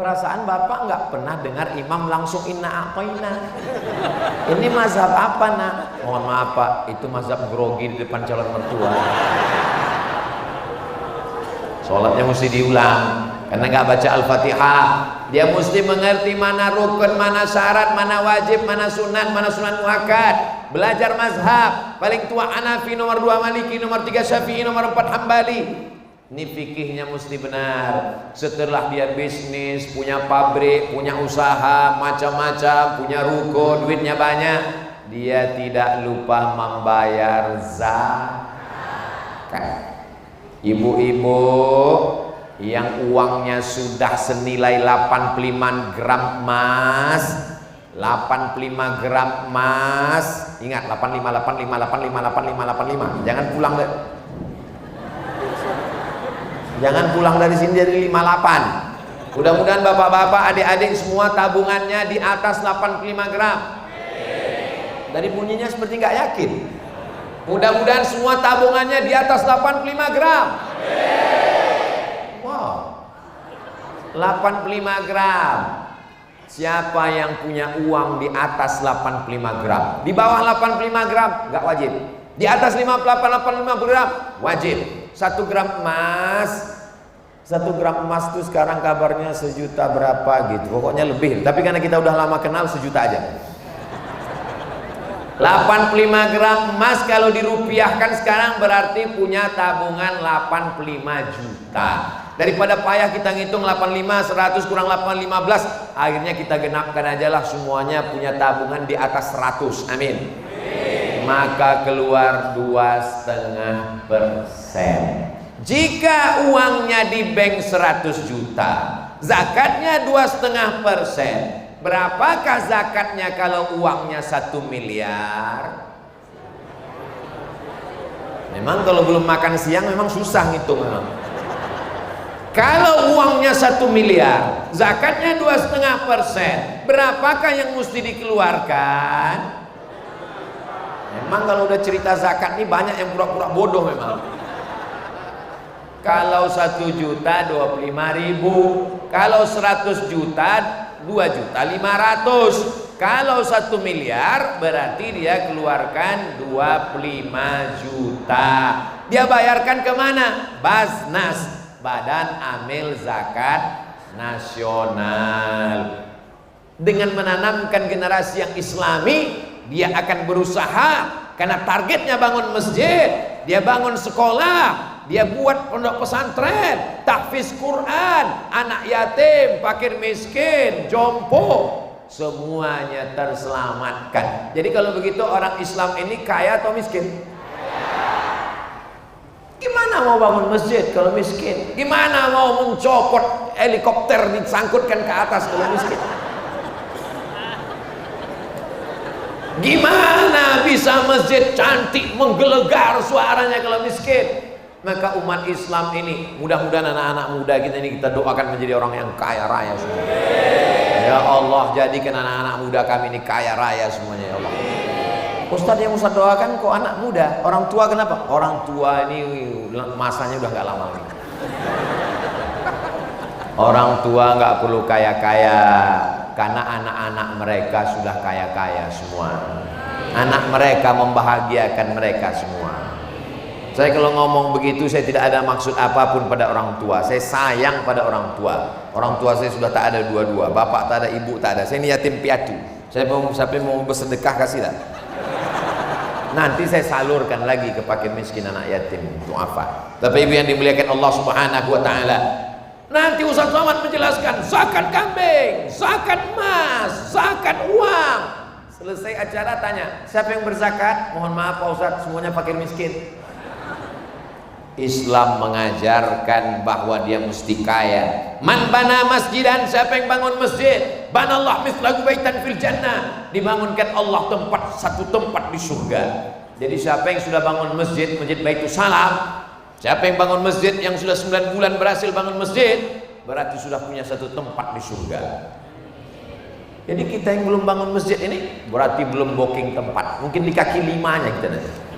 Perasaan bapak nggak pernah dengar imam langsung inna a'tayna. Ini mazhab apa nak? Mohon maaf pak, itu mazhab grogi di depan calon mertua. Sholatnya mesti diulang. karena nggak baca Al-Fatihah. Dia mesti mengerti mana rukun, mana syarat, mana wajib, mana sunat muakkad. Belajar mazhab, paling tua Hanafi, nomor 2 Maliki, nomor 3 Syafi'i, nomor 4 Hambali. Ini fikihnya mesti benar. Setelah dia bisnis, punya pabrik, punya usaha macam-macam, punya ruko, duitnya banyak, dia tidak lupa membayar zakat. Ibu-ibu yang uangnya sudah senilai 85 gram emas, 85 gram emas, ingat 85, jangan pulang deh. Jangan pulang dari sini dari 58. Mudah-mudahan bapak-bapak, adik-adik semua tabungannya di atas 85 gram. Dari bunyinya seperti nggak yakin. Mudah-mudahan semua tabungannya di atas 85 gram. Wow, 85 gram. Siapa yang punya uang di atas 85 gram? Di bawah 85 gram nggak wajib. Di atas 85 gram wajib. 1 gram emas, 1 gram emas itu sekarang kabarnya 1 juta berapa gitu, pokoknya lebih. Tapi karena kita udah lama kenal, 1 juta aja. 85 gram emas kalau dirupiahkan sekarang berarti punya tabungan 85 juta. Daripada payah kita ngitung 85, 100 kurang 8, 15, akhirnya kita genapkan aja lah semuanya punya tabungan di atas 100. Amin. Maka keluar 2,5%. Jika uangnya di bank 100 juta, zakatnya 2,5%. Berapakah zakatnya kalau uangnya 1 miliar? Memang kalau belum makan siang memang susah ngitung memang. Kalau uangnya 1 miliar, zakatnya 2,5%. Berapakah yang mesti dikeluarkan? Memang kalau udah cerita zakat ini banyak yang pura-pura bodoh memang. Kalau 1 juta 25.000, kalau 100 juta 2.500.000, kalau 1 miliar berarti dia keluarkan 25 juta. Dia bayarkan kemana? Basnas, Badan Amil Zakat Nasional. Dengan menanamkan generasi yang islami, dia akan berusaha karena targetnya bangun masjid, dia bangun sekolah, dia buat pondok pesantren, tahfiz Quran, anak yatim, fakir miskin, jompo, semuanya terselamatkan. Jadi kalau begitu orang Islam ini kaya atau miskin? Gimana mau bangun masjid kalau miskin? Gimana mau mencopot helikopter disangkutkan ke atas kalau miskin? Gimana bisa masjid cantik menggelegar suaranya kalau miskin? Maka umat Islam ini, mudah-mudahan anak-anak muda kita ini kita doakan menjadi orang yang kaya raya semua. Ya Allah, jadikan anak-anak muda kami ini kaya raya semuanya ya Allah. Ustadz yang Ustadz doakan kok anak muda, orang tua kenapa? Orang tua ini masanya udah gak lama lagi. Orang tua nggak perlu kaya-kaya, karena anak-anak mereka sudah kaya-kaya semua. Anak mereka membahagiakan mereka semua. Saya kalau ngomong begitu saya tidak ada maksud apapun pada orang tua. Saya sayang pada orang tua. Orang tua saya sudah tak ada dua-dua, bapak tak ada, ibu tak ada. Saya ini yatim piatu. Saya mau bersedekah kasih lah. Nanti saya salurkan lagi ke fakir miskin anak yatim duafa. Tapi ibu yang dimuliakan Allah Subhanahu wa taala, nanti Ustaz Somad menjelaskan zakat kambing, zakat emas, zakat uang. Selesai acara tanya, siapa yang berzakat? Mohon maaf Pak Ustaz, semuanya fakir miskin. Islam mengajarkan bahwa dia mesti kaya. Man bana masjidan, siapa yang bangun masjid? Banallah mithlahu baitan fil jannah. Dibangunkan Allah satu tempat di surga. Jadi siapa yang sudah bangun masjid, Masjid Baitus Salam, siapa yang bangun masjid yang sudah 9 bulan berhasil bangun masjid, berarti sudah punya satu tempat di surga. Jadi kita yang belum bangun masjid ini berarti belum booking tempat. Mungkin di kaki 5-nya kita nanti.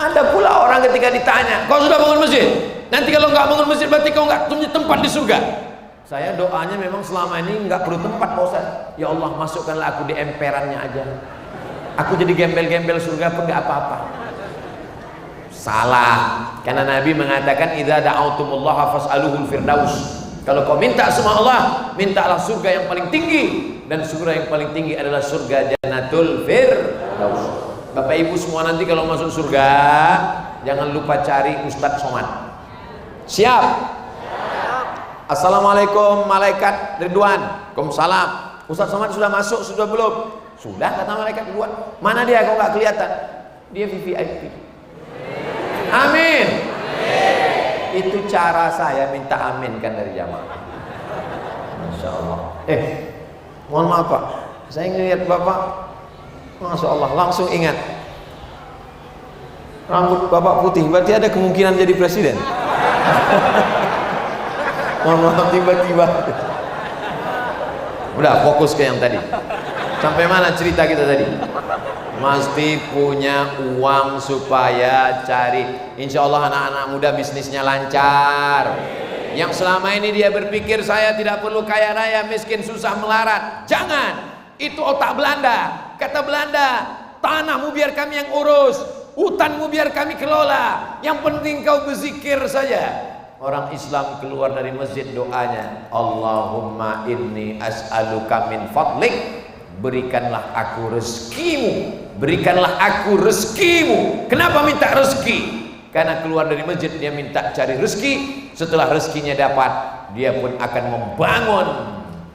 Ada pula orang ketika ditanya, kau sudah bangun masjid? Nanti kalau nggak bangun masjid berarti kau nggak punya tempat di surga. Saya doanya memang selama ini nggak perlu tempat Pak Ustaz. Ya Allah, masukkanlah aku di emperannya aja. Aku jadi gembel-gembel surga pun nggak apa-apa. Salah, karena Nabi mengatakan idza da'autumullaha fas'aluhul firdaus. Kalau kau minta sama Allah, mintalah surga yang paling tinggi, dan surga yang paling tinggi adalah surga Jannatul Firdaus. Bapak Ibu semua nanti kalau masuk surga, jangan lupa cari Ustadz Somad. Siap? Assalamualaikum malaikat Ridwan. Waalaikumsalam. Ustadz Somad sudah masuk, sudah belum? Sudah, kata malaikat Ridwan. Mana dia? Kok nggak kelihatan? Dia VVIP. Amin. Itu cara saya minta amin kan dari jamaah. Masya Allah. Mohon maaf Pak, saya ngelihat Bapak, Masya Allah, langsung ingat rambut Bapak putih, berarti ada kemungkinan jadi presiden. Mohon maaf tiba-tiba. Udah fokus ke yang tadi. Sampai mana cerita kita tadi? Mesti punya uang supaya cari. Insya Allah anak-anak muda bisnisnya lancar. Yang selama ini dia berpikir saya tidak perlu kaya raya, miskin, susah, melarat. Jangan. Itu otak Belanda. Kata Belanda, tanahmu biar kami yang urus, hutanmu biar kami kelola. Yang penting kau berzikir saja. Orang Islam keluar dari masjid doanya, Allahumma inni as'aluka min fadlik, berikanlah aku rezekimu. Berikanlah aku rezekimu. Kenapa minta rezeki? Karena keluar dari masjid dia minta cari rezeki. Setelah rezekinya dapat, dia pun akan membangun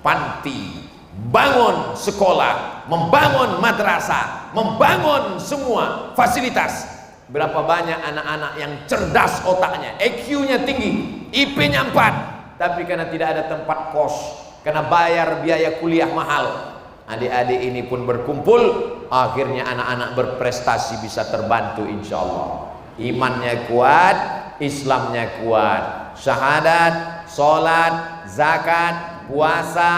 panti, bangun sekolah, membangun madrasah, membangun semua fasilitas. Berapa banyak anak-anak yang cerdas otaknya, IQ-nya tinggi, IP-nya 4, tapi karena tidak ada tempat kos, karena bayar biaya kuliah mahal, adik-adik ini pun berkumpul, akhirnya anak-anak berprestasi bisa terbantu insya Allah. Imannya kuat, Islamnya kuat, syahadat, sholat, zakat, puasa,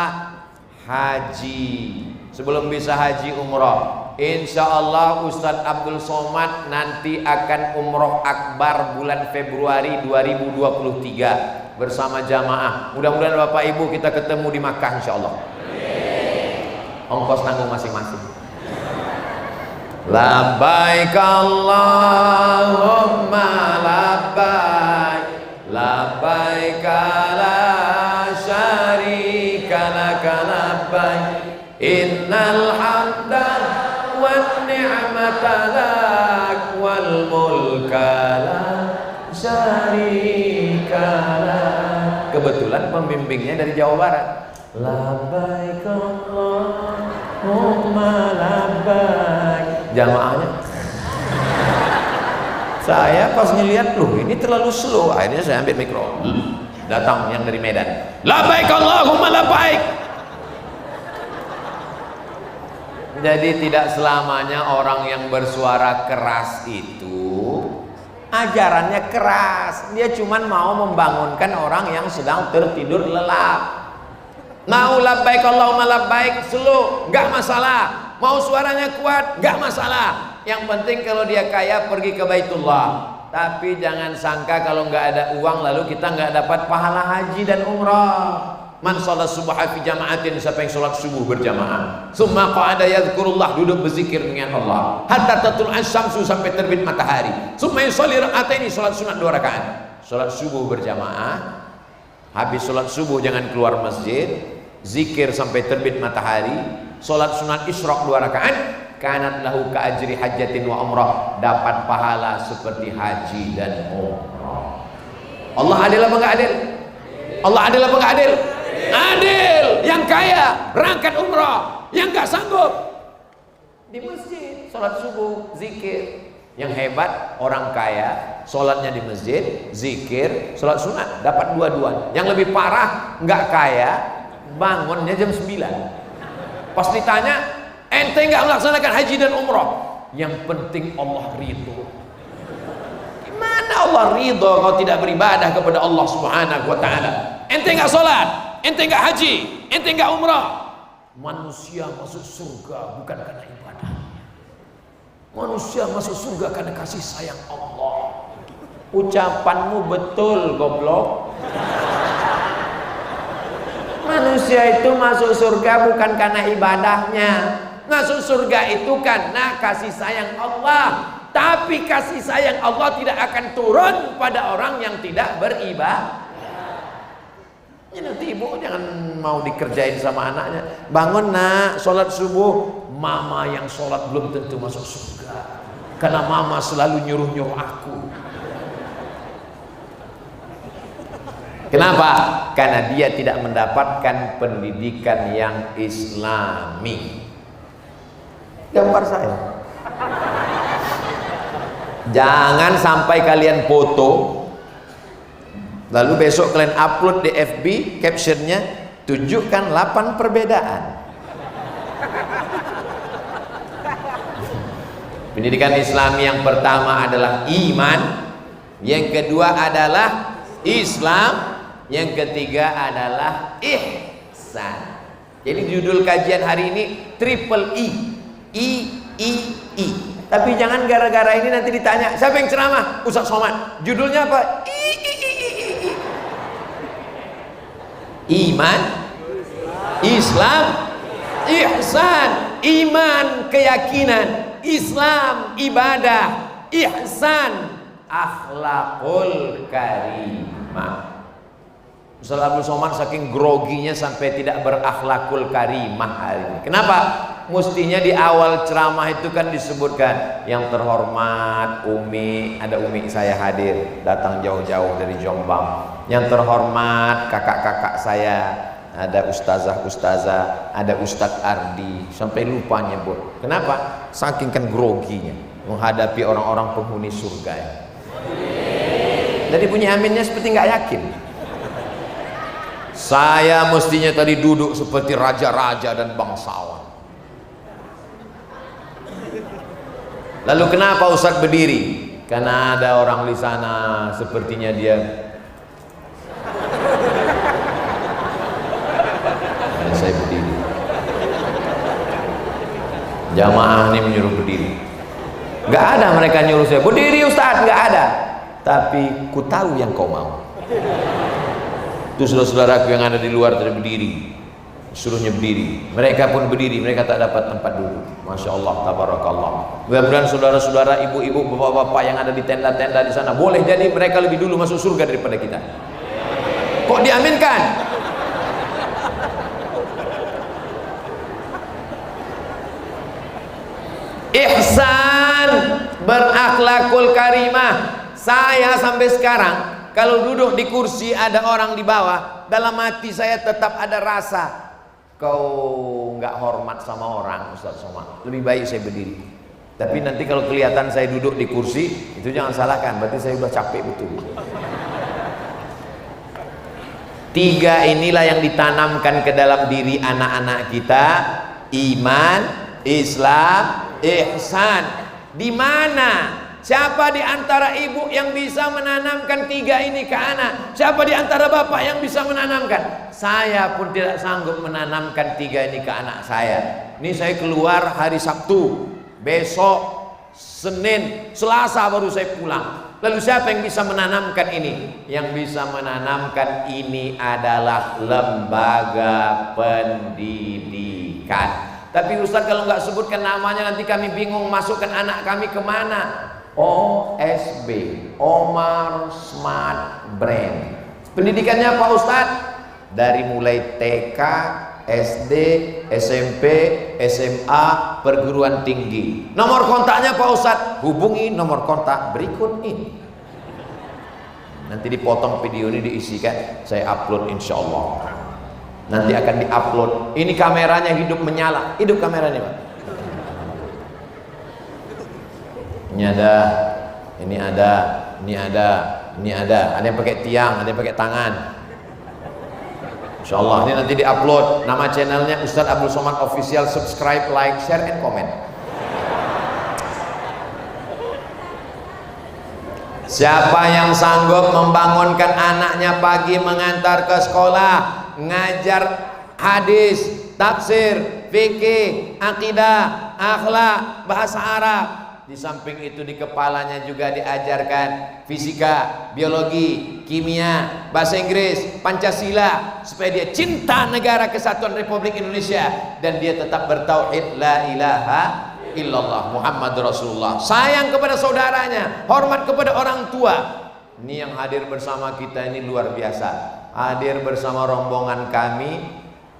haji. Sebelum bisa haji umroh, insya Allah Ustadz Abdul Somad nanti akan umroh akbar bulan Februari 2023 bersama jamaah. Mudah-mudahan Bapak Ibu kita ketemu di Makkah insya Allah. Ongkos tanggung masing-masing. Labbaik Allahumma labbaik, labbaik la syarika laka labbaik, innal hamda wan ni'mata lak wal mulka la syarika lak. Kebetulan pembimbingnya dari Jawa Barat. Labbaik Allahumma labbaik. Jamaahnya saya pas ngeliat, loh ini terlalu slow, akhirnya saya ambil mikro. Datang yang dari Medan, labbaik Allahumma labbaik. Jadi tidak selamanya orang yang bersuara keras itu ajarannya keras. Dia cuma mau membangunkan orang yang sedang tertidur lelap. Mau labbaik Allahumma labbaik slow, gak masalah. Mau suaranya kuat, gak masalah. Yang penting kalau dia kaya pergi ke Baitullah. Tapi jangan sangka kalau gak ada uang lalu kita gak dapat pahala haji dan umrah. Man sholat subha fi jama'atin, siapa yang sholat subuh berjamaah, summa qa'ada yadhkurullah, duduk berzikir dengan Allah, hatta tatul asyamsu, sampai terbit matahari, summa yusalli raka'ataini, sholat sunat 2 rakaat. Sholat subuh berjamaah, habis sholat subuh jangan keluar masjid, zikir sampai terbit matahari, sholat sunat isyraq 2 rakaat, kanat lahu ka ajri hajjatin wa umrah, dapat pahala seperti haji dan umrah. Allah adil apa enggak adil? Allah adil apa enggak adil? Adil. Yang kaya berangkat umrah, yang enggak sanggup di masjid sholat subuh, zikir. Yang hebat orang kaya sholatnya di masjid, zikir, sholat sunat, dapat dua-duanya. Yang lebih parah enggak kaya, bangunnya jam 9. Pas ditanya, ente enggak melaksanakan haji dan umrah? Yang penting Allah ridho. Gimana Allah ridho kalau tidak beribadah kepada Allah Subhanahu wa ta'ala? Ente enggak sholat, ente enggak haji, ente enggak umrah. Manusia masuk surga bukan karena ibadah. Manusia masuk surga karena kasih sayang Allah. Ucapanmu betul goblok. Manusia itu masuk surga bukan karena ibadahnya. Masuk surga itu karena kasih sayang Allah. Tapi kasih sayang Allah tidak akan turun pada orang yang tidak beribadah. Ini Nanti ibu jangan mau dikerjain sama anaknya. Bangun nak, sholat subuh. Mama yang sholat belum tentu masuk surga, karena mama selalu nyuruh-nyuruh aku. Kenapa? Karena dia tidak mendapatkan pendidikan yang islami. Gambar saya. Jangan sampai kalian foto, lalu besok kalian upload di FB, captionnya tunjukkan 8 perbedaan. Pendidikan Islami yang pertama adalah iman, yang kedua adalah Islam, yang ketiga adalah ihsan. Jadi judul kajian hari ini triple I. Tapi jangan gara-gara ini nanti ditanya siapa yang ceramah, Ustaz Somad. Judulnya apa? Iman, Islam, ihsan. Iman keyakinan, Islam ibadah, ihsan akhlakul karimah. Ustaz Abdul Somad saking groginya sampai tidak berakhlakul karimah hari ini. Kenapa? Mestinya di awal ceramah itu kan disebutkan yang terhormat Umi, ada Umi saya hadir, datang jauh-jauh dari Jombang. Yang terhormat kakak-kakak saya, ada ustazah-ustazah, ada Ustadz Ardi, sampai lupa nyebut. Kenapa? Saking kan groginya menghadapi orang-orang penghuni surga ya. Jadi bunyi aminnya seperti nggak yakin. Saya mestinya tadi duduk seperti raja-raja dan bangsawan. Lalu kenapa Ustadz berdiri? Karena ada orang di sana sepertinya dia. Dan saya berdiri. Jamaah ini menyuruh berdiri. Gak ada mereka nyuruh saya berdiri Ustadz, gak ada. Tapi ku tahu yang kau mau. Itu saudara-saudaraku yang ada di luar tadi berdiri, suruhnya berdiri. Mereka pun berdiri, mereka tak dapat tempat duduk. Masya Allah, tabarakallah. Mudah-mudahan saudara-saudara, ibu-ibu, bapak-bapak yang ada di tenda-tenda di sana, boleh jadi mereka lebih dulu masuk surga daripada kita. Kok diaminkan? Ihsan, berakhlakul karimah. Saya sampai sekarang kalau duduk di kursi ada orang di bawah, dalam hati saya tetap ada rasa, kau nggak hormat sama orang Ustaz Somad, lebih baik saya berdiri. Tapi nanti kalau kelihatan saya duduk di kursi, itu jangan salahkan, berarti saya udah capek betul. 3 inilah yang ditanamkan ke dalam diri anak-anak kita: iman, Islam, ihsan. Di mana? Siapa di antara ibu yang bisa menanamkan 3 ini ke anak? Siapa di antara bapak yang bisa menanamkan? Saya pun tidak sanggup menanamkan 3 ini ke anak saya. Ini saya keluar hari Sabtu, besok Senin, Selasa baru saya pulang. Lalu siapa yang bisa menanamkan ini? Yang bisa menanamkan ini adalah lembaga pendidikan. Tapi Ustaz kalau nggak sebutkan namanya nanti kami bingung masukkan anak kami kemana. OSB, Omar Smart Brain. Pendidikannya Pak Ustadz dari mulai TK, SD, SMP, SMA, perguruan tinggi. Nomor kontaknya Pak Ustadz, hubungi nomor kontak berikut ini. Nanti dipotong video ini diisikan, saya upload insya Allah. Nanti akan diupload. Ini kameranya hidup menyala, hidup kameranya Pak. Ini ada, ini ada, ini ada, ini ada. Ada yang pakai tiang, ada yang pakai tangan. Insya Allah ini nanti diupload. Nama channelnya Ustaz Abdul Somad Official. Subscribe, like, share, and comment. Siapa yang sanggup membangunkan anaknya pagi mengantar ke sekolah, ngajar hadis, tafsir, fikih, akidah, akhlak, bahasa Arab. Di samping itu di kepalanya juga diajarkan fisika, biologi, kimia, bahasa Inggris, Pancasila, supaya dia cinta negara kesatuan Republik Indonesia dan dia tetap bertauhid la ilaha illallah Muhammad Rasulullah. Sayang kepada saudaranya, hormat kepada orang tua. Ini yang hadir bersama kita ini luar biasa. hadir bersama rombongan kami,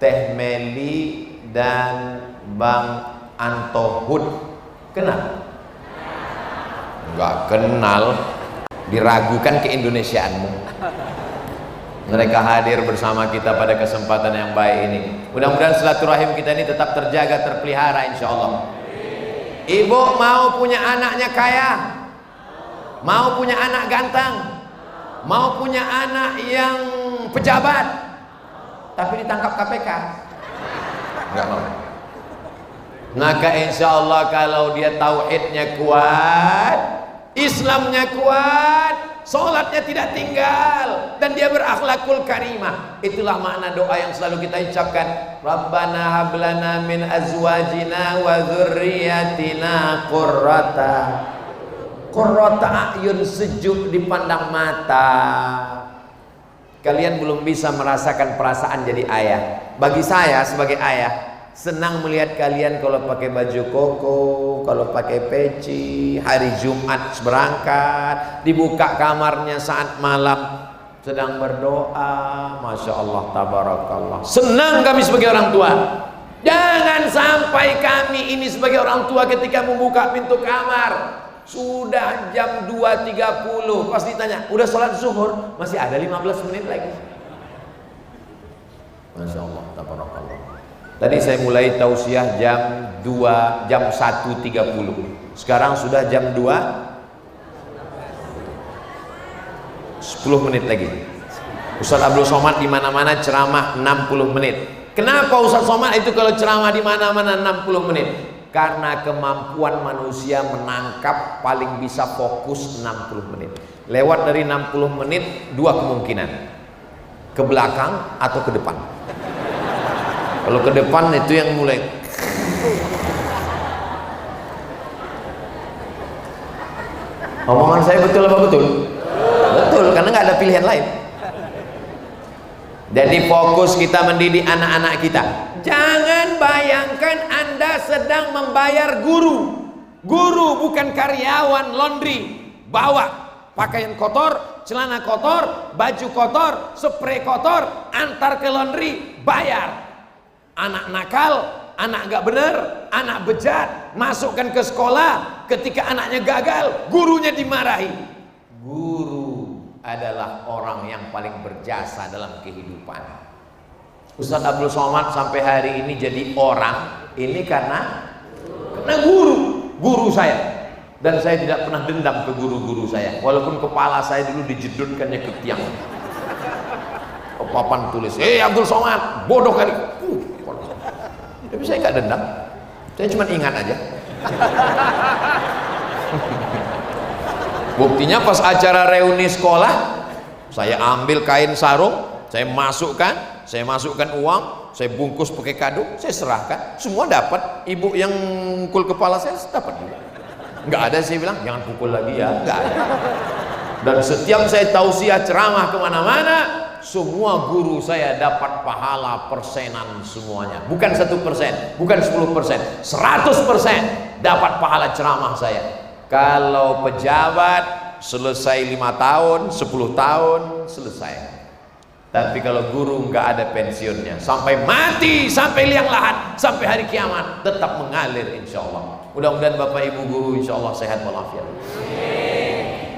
Teh Meli dan Bang Antohud. Kenal? Enggak kenal, diragukan keindonesiaanmu. Mereka hadir bersama kita pada kesempatan yang baik ini. Mudah-mudahan silaturahim kita ini tetap terjaga, terpelihara insya Allah. Ibu mau punya anaknya kaya, mau punya anak ganteng, mau punya anak yang pejabat, tapi ditangkap KPK? Enggak mau. Maka insya Allah kalau dia tauhidnya kuat, Islamnya kuat, sholatnya tidak tinggal, dan dia berakhlakul karimah, itulah makna doa yang selalu kita ucapkan. Rabbana hablana min azwajina wa dzurriyyatina qurrata a'yun, sejuk dipandang mata. Kalian belum bisa merasakan perasaan jadi ayah. Bagi saya sebagai ayah, senang melihat kalian kalau pakai baju koko, kalau pakai peci, hari Jumat berangkat, dibuka kamarnya saat malam sedang berdoa. Masya Allah, tabarakallah. Senang kami sebagai orang tua. Jangan sampai kami ini sebagai orang tua ketika membuka pintu kamar sudah jam 2.30, pasti tanya, udah sholat zuhur? Masih ada 15 menit lagi. Masya Allah, tabarakallah. Tadi saya mulai tausiah jam 1.30. Sekarang sudah jam 2, 10 menit lagi. Ustaz Abdul Somad di mana-mana ceramah 60 menit. Kenapa Ustaz Somad itu kalau ceramah di mana-mana 60 menit? Karena kemampuan manusia menangkap paling bisa fokus 60 menit. Lewat dari 60 menit dua kemungkinan, ke belakang atau ke depan. Kalau ke depan itu yang mulai. Omongan saya betul apa betul? Betul, karena nggak ada pilihan lain. Jadi fokus kita mendidik anak-anak kita. Jangan bayangkan Anda sedang membayar guru. Guru bukan karyawan laundry. Bawa pakaian kotor, celana kotor, baju kotor, spray kotor, antar ke laundry, bayar. Anak nakal, anak gak benar, anak bejat, masukkan ke sekolah, ketika anaknya gagal, gurunya dimarahi. Guru adalah orang yang paling berjasa dalam kehidupan. Ustaz Abdul Somad sampai hari ini jadi orang ini karena guru saya. Dan saya tidak pernah dendam ke guru-guru saya, walaupun kepala saya dulu dijedutkannya ke tiang. Papan tulis, Abdul Somad bodoh kali. Tapi saya nggak dendam, saya cuma ingat aja. Buktinya pas acara reuni sekolah, saya ambil kain sarung, saya masukkan uang, saya bungkus pakai kado, saya serahkan, semua dapat. Ibu yang mukul kepala saya dapat juga. Nggak ada saya bilang jangan pukul lagi ya, nggak ada. Dan setiap saya tausiah ceramah kemana-mana, semua guru saya dapat pahala persenan semuanya. Bukan 1%, bukan 10%, 100% dapat pahala ceramah saya. Kalau pejabat selesai 5 tahun, 10 tahun selesai. Tapi kalau guru nggak ada pensiunnya, sampai mati, sampai liang lahat, sampai hari kiamat tetap mengalir insya Allah. Mudah-mudahan Bapak Ibu guru insya Allah sehat walafiat.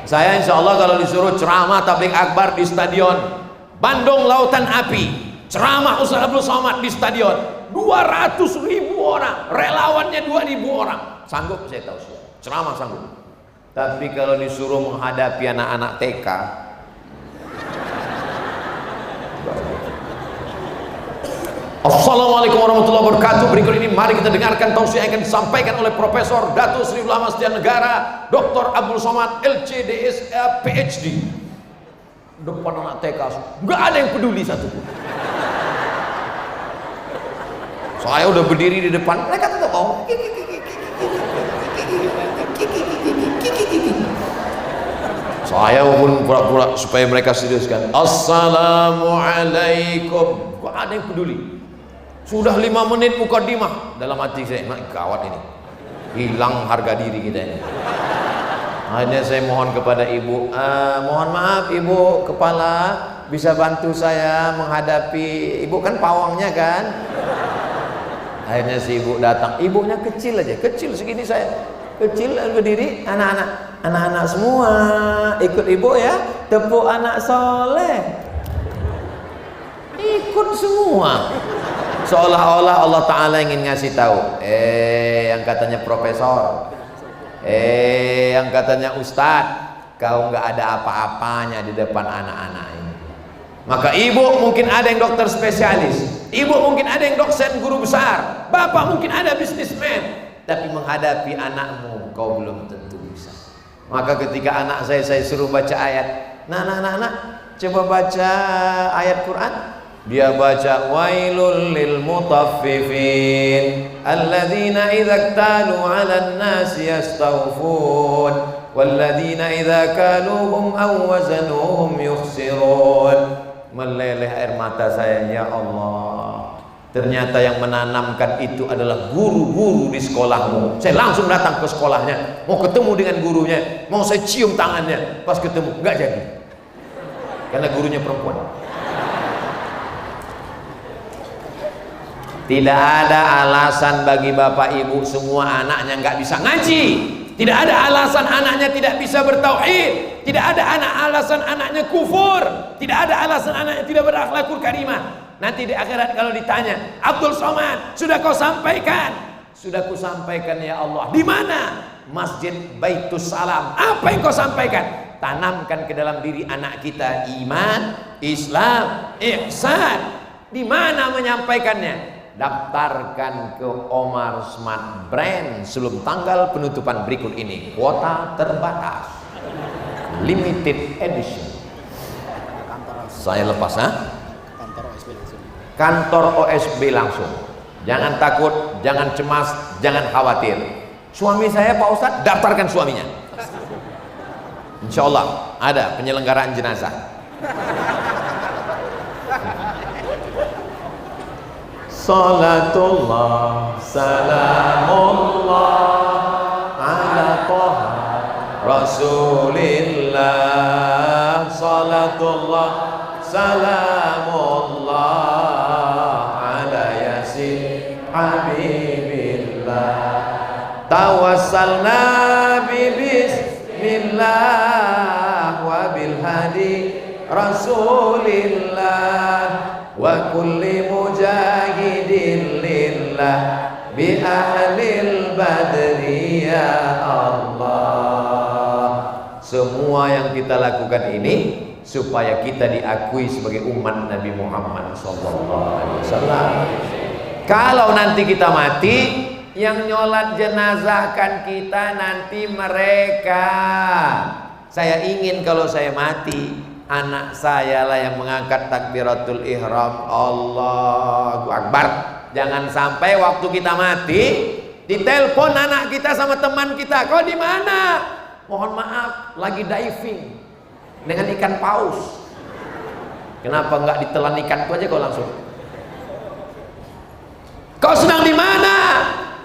Saya insya Allah kalau disuruh ceramah tabligh akbar di stadion Bandung Lautan Api, ceramah Ustaz Abdul Somad di stadion 200.000 orang, relawannya 2.000 orang, sanggup saya tahu sih, ceramah sanggup. Tapi kalau disuruh menghadapi anak-anak TK, Assalamualaikum warahmatullahi wabarakatuh. Berikut ini mari kita dengarkan tausiah yang akan disampaikan oleh Profesor Datuk Sri Ulama Setia Negara Dr. Abdul Somad LCDS PhD. Depan anak TK, nggak ada yang peduli satupun. Saya udah berdiri di depan, mereka tetap mau. Saya pun pura-pura supaya mereka seriuskan. Assalamualaikum. Nggak ada yang peduli. Sudah 5 menit mukadimah, dalam hati saya, gawat ini, hilang harga diri kita ini. Akhirnya saya mohon kepada ibu, mohon maaf ibu kepala, bisa bantu saya menghadapi ibu, kan pawangnya kan. Akhirnya si ibu datang, ibunya kecil aja, kecil segini saya, kecil berdiri, anak-anak semua ikut ibu ya, tepuk anak soleh, ikut semua. Seolah-olah Allah Ta'ala ingin ngasih tahu, yang katanya profesor, yang katanya ustadz, kau nggak ada apa-apanya di depan anak-anak ini. Maka ibu mungkin ada yang dokter spesialis, ibu mungkin ada yang dosen guru besar, bapak mungkin ada bisnismen, tapi menghadapi anakmu kau belum tentu bisa. Maka ketika anak saya suruh baca ayat, nah, coba baca ayat Quran. Dia baca, wailul lil mutaffifin alladzina idza iktalu 'alan nasi yastawfun walladzina idza kaluhum aw wazanuhum yukhsirun. Meleleh air mata saya, ya Allah. Ternyata yang menanamkan itu adalah guru-guru di sekolahmu. Saya langsung datang ke sekolahnya, mau ketemu dengan gurunya, mau saya cium tangannya, pas ketemu nggak jadi, karena gurunya perempuan. Tidak ada alasan bagi bapak ibu semua anaknya nggak bisa ngaji. Tidak ada alasan anaknya tidak bisa bertauhid. Tidak ada alasan anaknya kufur. Tidak ada alasan anaknya tidak berakhlakul karimah. Nanti di akhirat kalau ditanya, Abdul Somad, sudah kau sampaikan? Sudah ku sampaikan ya Allah. Di mana? Masjid Baitus Salam. Apa yang kau sampaikan? Tanamkan ke dalam diri anak kita iman, Islam, ihsan. Di mana menyampaikannya? Daftarkan ke Omar Smart Brand sebelum tanggal penutupan berikut ini. Kuota terbatas, limited edition. Saya lepas, kantor OSB langsung. Jangan takut, jangan cemas, jangan khawatir. Suami saya Pak Ustadz, daftarkan suaminya. Insya Allah ada penyelenggaraan jenazah. Salatullah salamullah ala Toha Rasulillah. Salatullah salamullah ala Yasin Habibillah. Tawassalna bi bismillah wa bil hadi Rasulillah wa kulli mujahidin lillah bi ahlil badri ya Allah. Semua yang kita lakukan ini supaya kita diakui sebagai umat Nabi Muhammad SAW. Kalau nanti kita mati, yang nyolat jenazahkan kita nanti mereka. Saya ingin kalau saya mati, anak saya lah yang mengangkat takbiratul ihram, Allahu Akbar. Jangan sampai waktu kita mati ditelepon anak kita sama teman kita, kau di mana? Mohon maaf, lagi diving dengan ikan paus. Kenapa nggak ditelan ikan itu aja kau langsung? Kau sedang di mana?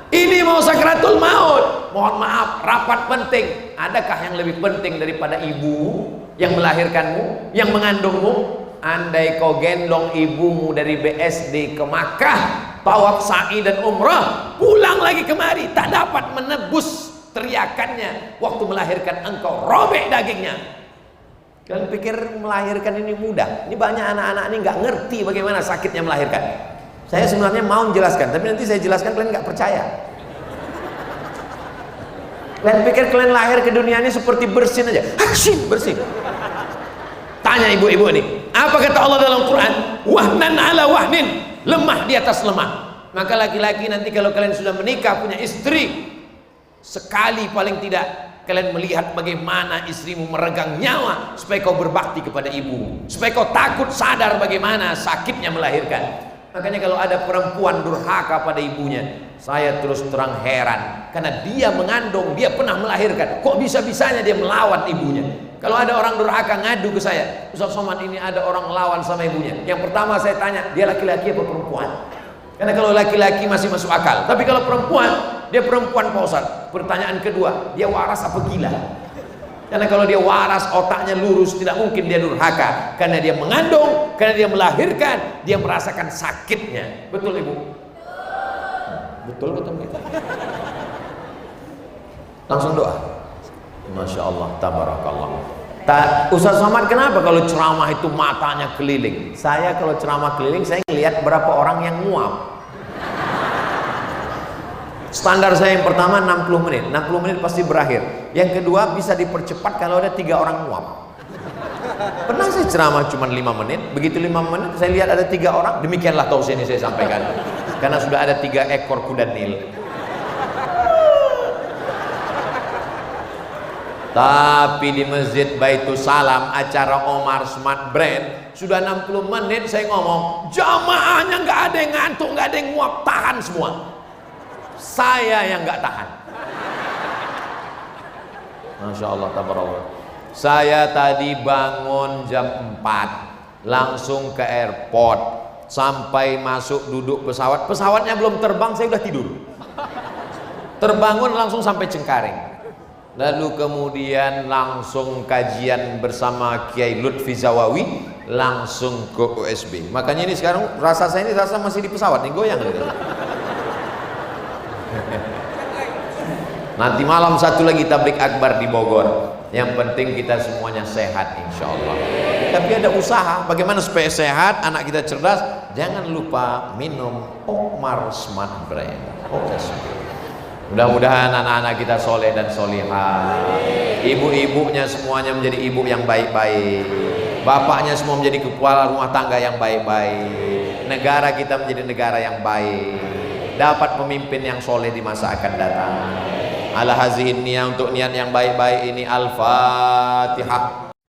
Ini mau sakratul maut. Mohon maaf, rapat penting. Adakah yang lebih penting daripada ibu yang melahirkanmu, yang mengandungmu? Andai kau gendong ibumu dari BSD ke Makkah, tawaf sa'i dan umrah, pulang lagi kemari, tak dapat menebus teriakannya waktu melahirkan engkau, robek dagingnya. Kalian pikir melahirkan ini mudah? Ini banyak anak-anak ini nggak ngerti bagaimana sakitnya melahirkan. Saya sebenarnya mau menjelaskan, tapi nanti saya jelaskan kalian nggak percaya. Kalian pikir kalian lahir ke dunia ini seperti bersin aja, haksin bersin. Tanya ibu-ibu ini, apa kata Allah dalam Quran? Wahnan ala wahnin, lemah di atas lemah. Maka laki-laki nanti kalau kalian sudah menikah, punya istri, sekali paling tidak kalian melihat bagaimana istrimu meregang nyawa supaya kau berbakti kepada ibu, supaya kau takut sadar bagaimana sakitnya melahirkan. Makanya kalau ada perempuan durhaka pada ibunya, saya terus terang heran, karena dia mengandung, dia pernah melahirkan, kok bisa-bisanya dia melawan ibunya. Kalau ada orang durhaka ngadu ke saya, Ustaz Somad ini ada orang lawan sama ibunya, yang pertama saya tanya, dia laki-laki apa perempuan? Karena kalau laki-laki masih masuk akal, tapi kalau perempuan, dia perempuan Pak Ustaz. Pertanyaan kedua, dia waras apa gila? Karena kalau dia waras, otaknya lurus, tidak mungkin dia durhaka. Karena dia mengandung, karena dia melahirkan, dia merasakan sakitnya. Betul Ibu? Betul betul kita. Langsung doa. Masya Allah, tabarakallah. Ustaz Somad, kenapa kalau ceramah itu matanya keliling? Saya kalau ceramah keliling, saya ngelihat berapa orang yang nguap. Standar saya yang pertama 60 menit. 60 menit pasti berakhir. Yang kedua bisa dipercepat kalau ada 3 orang nguap. Pernah saya ceramah cuma 5 menit. Begitu 5 menit saya lihat ada 3 orang. Demikianlah tausiah ini saya sampaikan. Karena sudah ada 3 ekor kuda Nil. Tapi di Masjid Baitul Salam acara Omar Smart Brand sudah 60 menit saya ngomong, jamaahnya nggak ada yang ngantuk, nggak ada yang nguap, tahan semua. Saya yang nggak tahan. Masya Allah, tabarakallah. Saya tadi bangun jam 4, langsung ke airport, sampai masuk duduk pesawat, pesawatnya belum terbang saya udah tidur. Terbangun langsung sampai Cengkareng. Lalu kemudian langsung kajian bersama Kiai Lutfi Zawawi, langsung ke USB. Makanya ini sekarang rasa saya ini rasa masih di pesawat nih, goyang gitu. Nanti malam satu lagi tablik akbar di Bogor. Yang penting kita semuanya sehat insya Allah. Tapi ada usaha bagaimana supaya sehat, anak kita cerdas. Jangan lupa minum Omar Smart Brand. Mudah-mudahan anak-anak kita soleh dan solihah. Ibu-ibunya semuanya menjadi ibu yang baik-baik. Bapaknya semua menjadi kepala rumah tangga yang baik-baik. Negara kita menjadi negara yang baik. Dapat pemimpin yang soleh di masa akan datang. Ala hazihin niyah, untuk niat yang baik-baik ini. Al-Fatihah.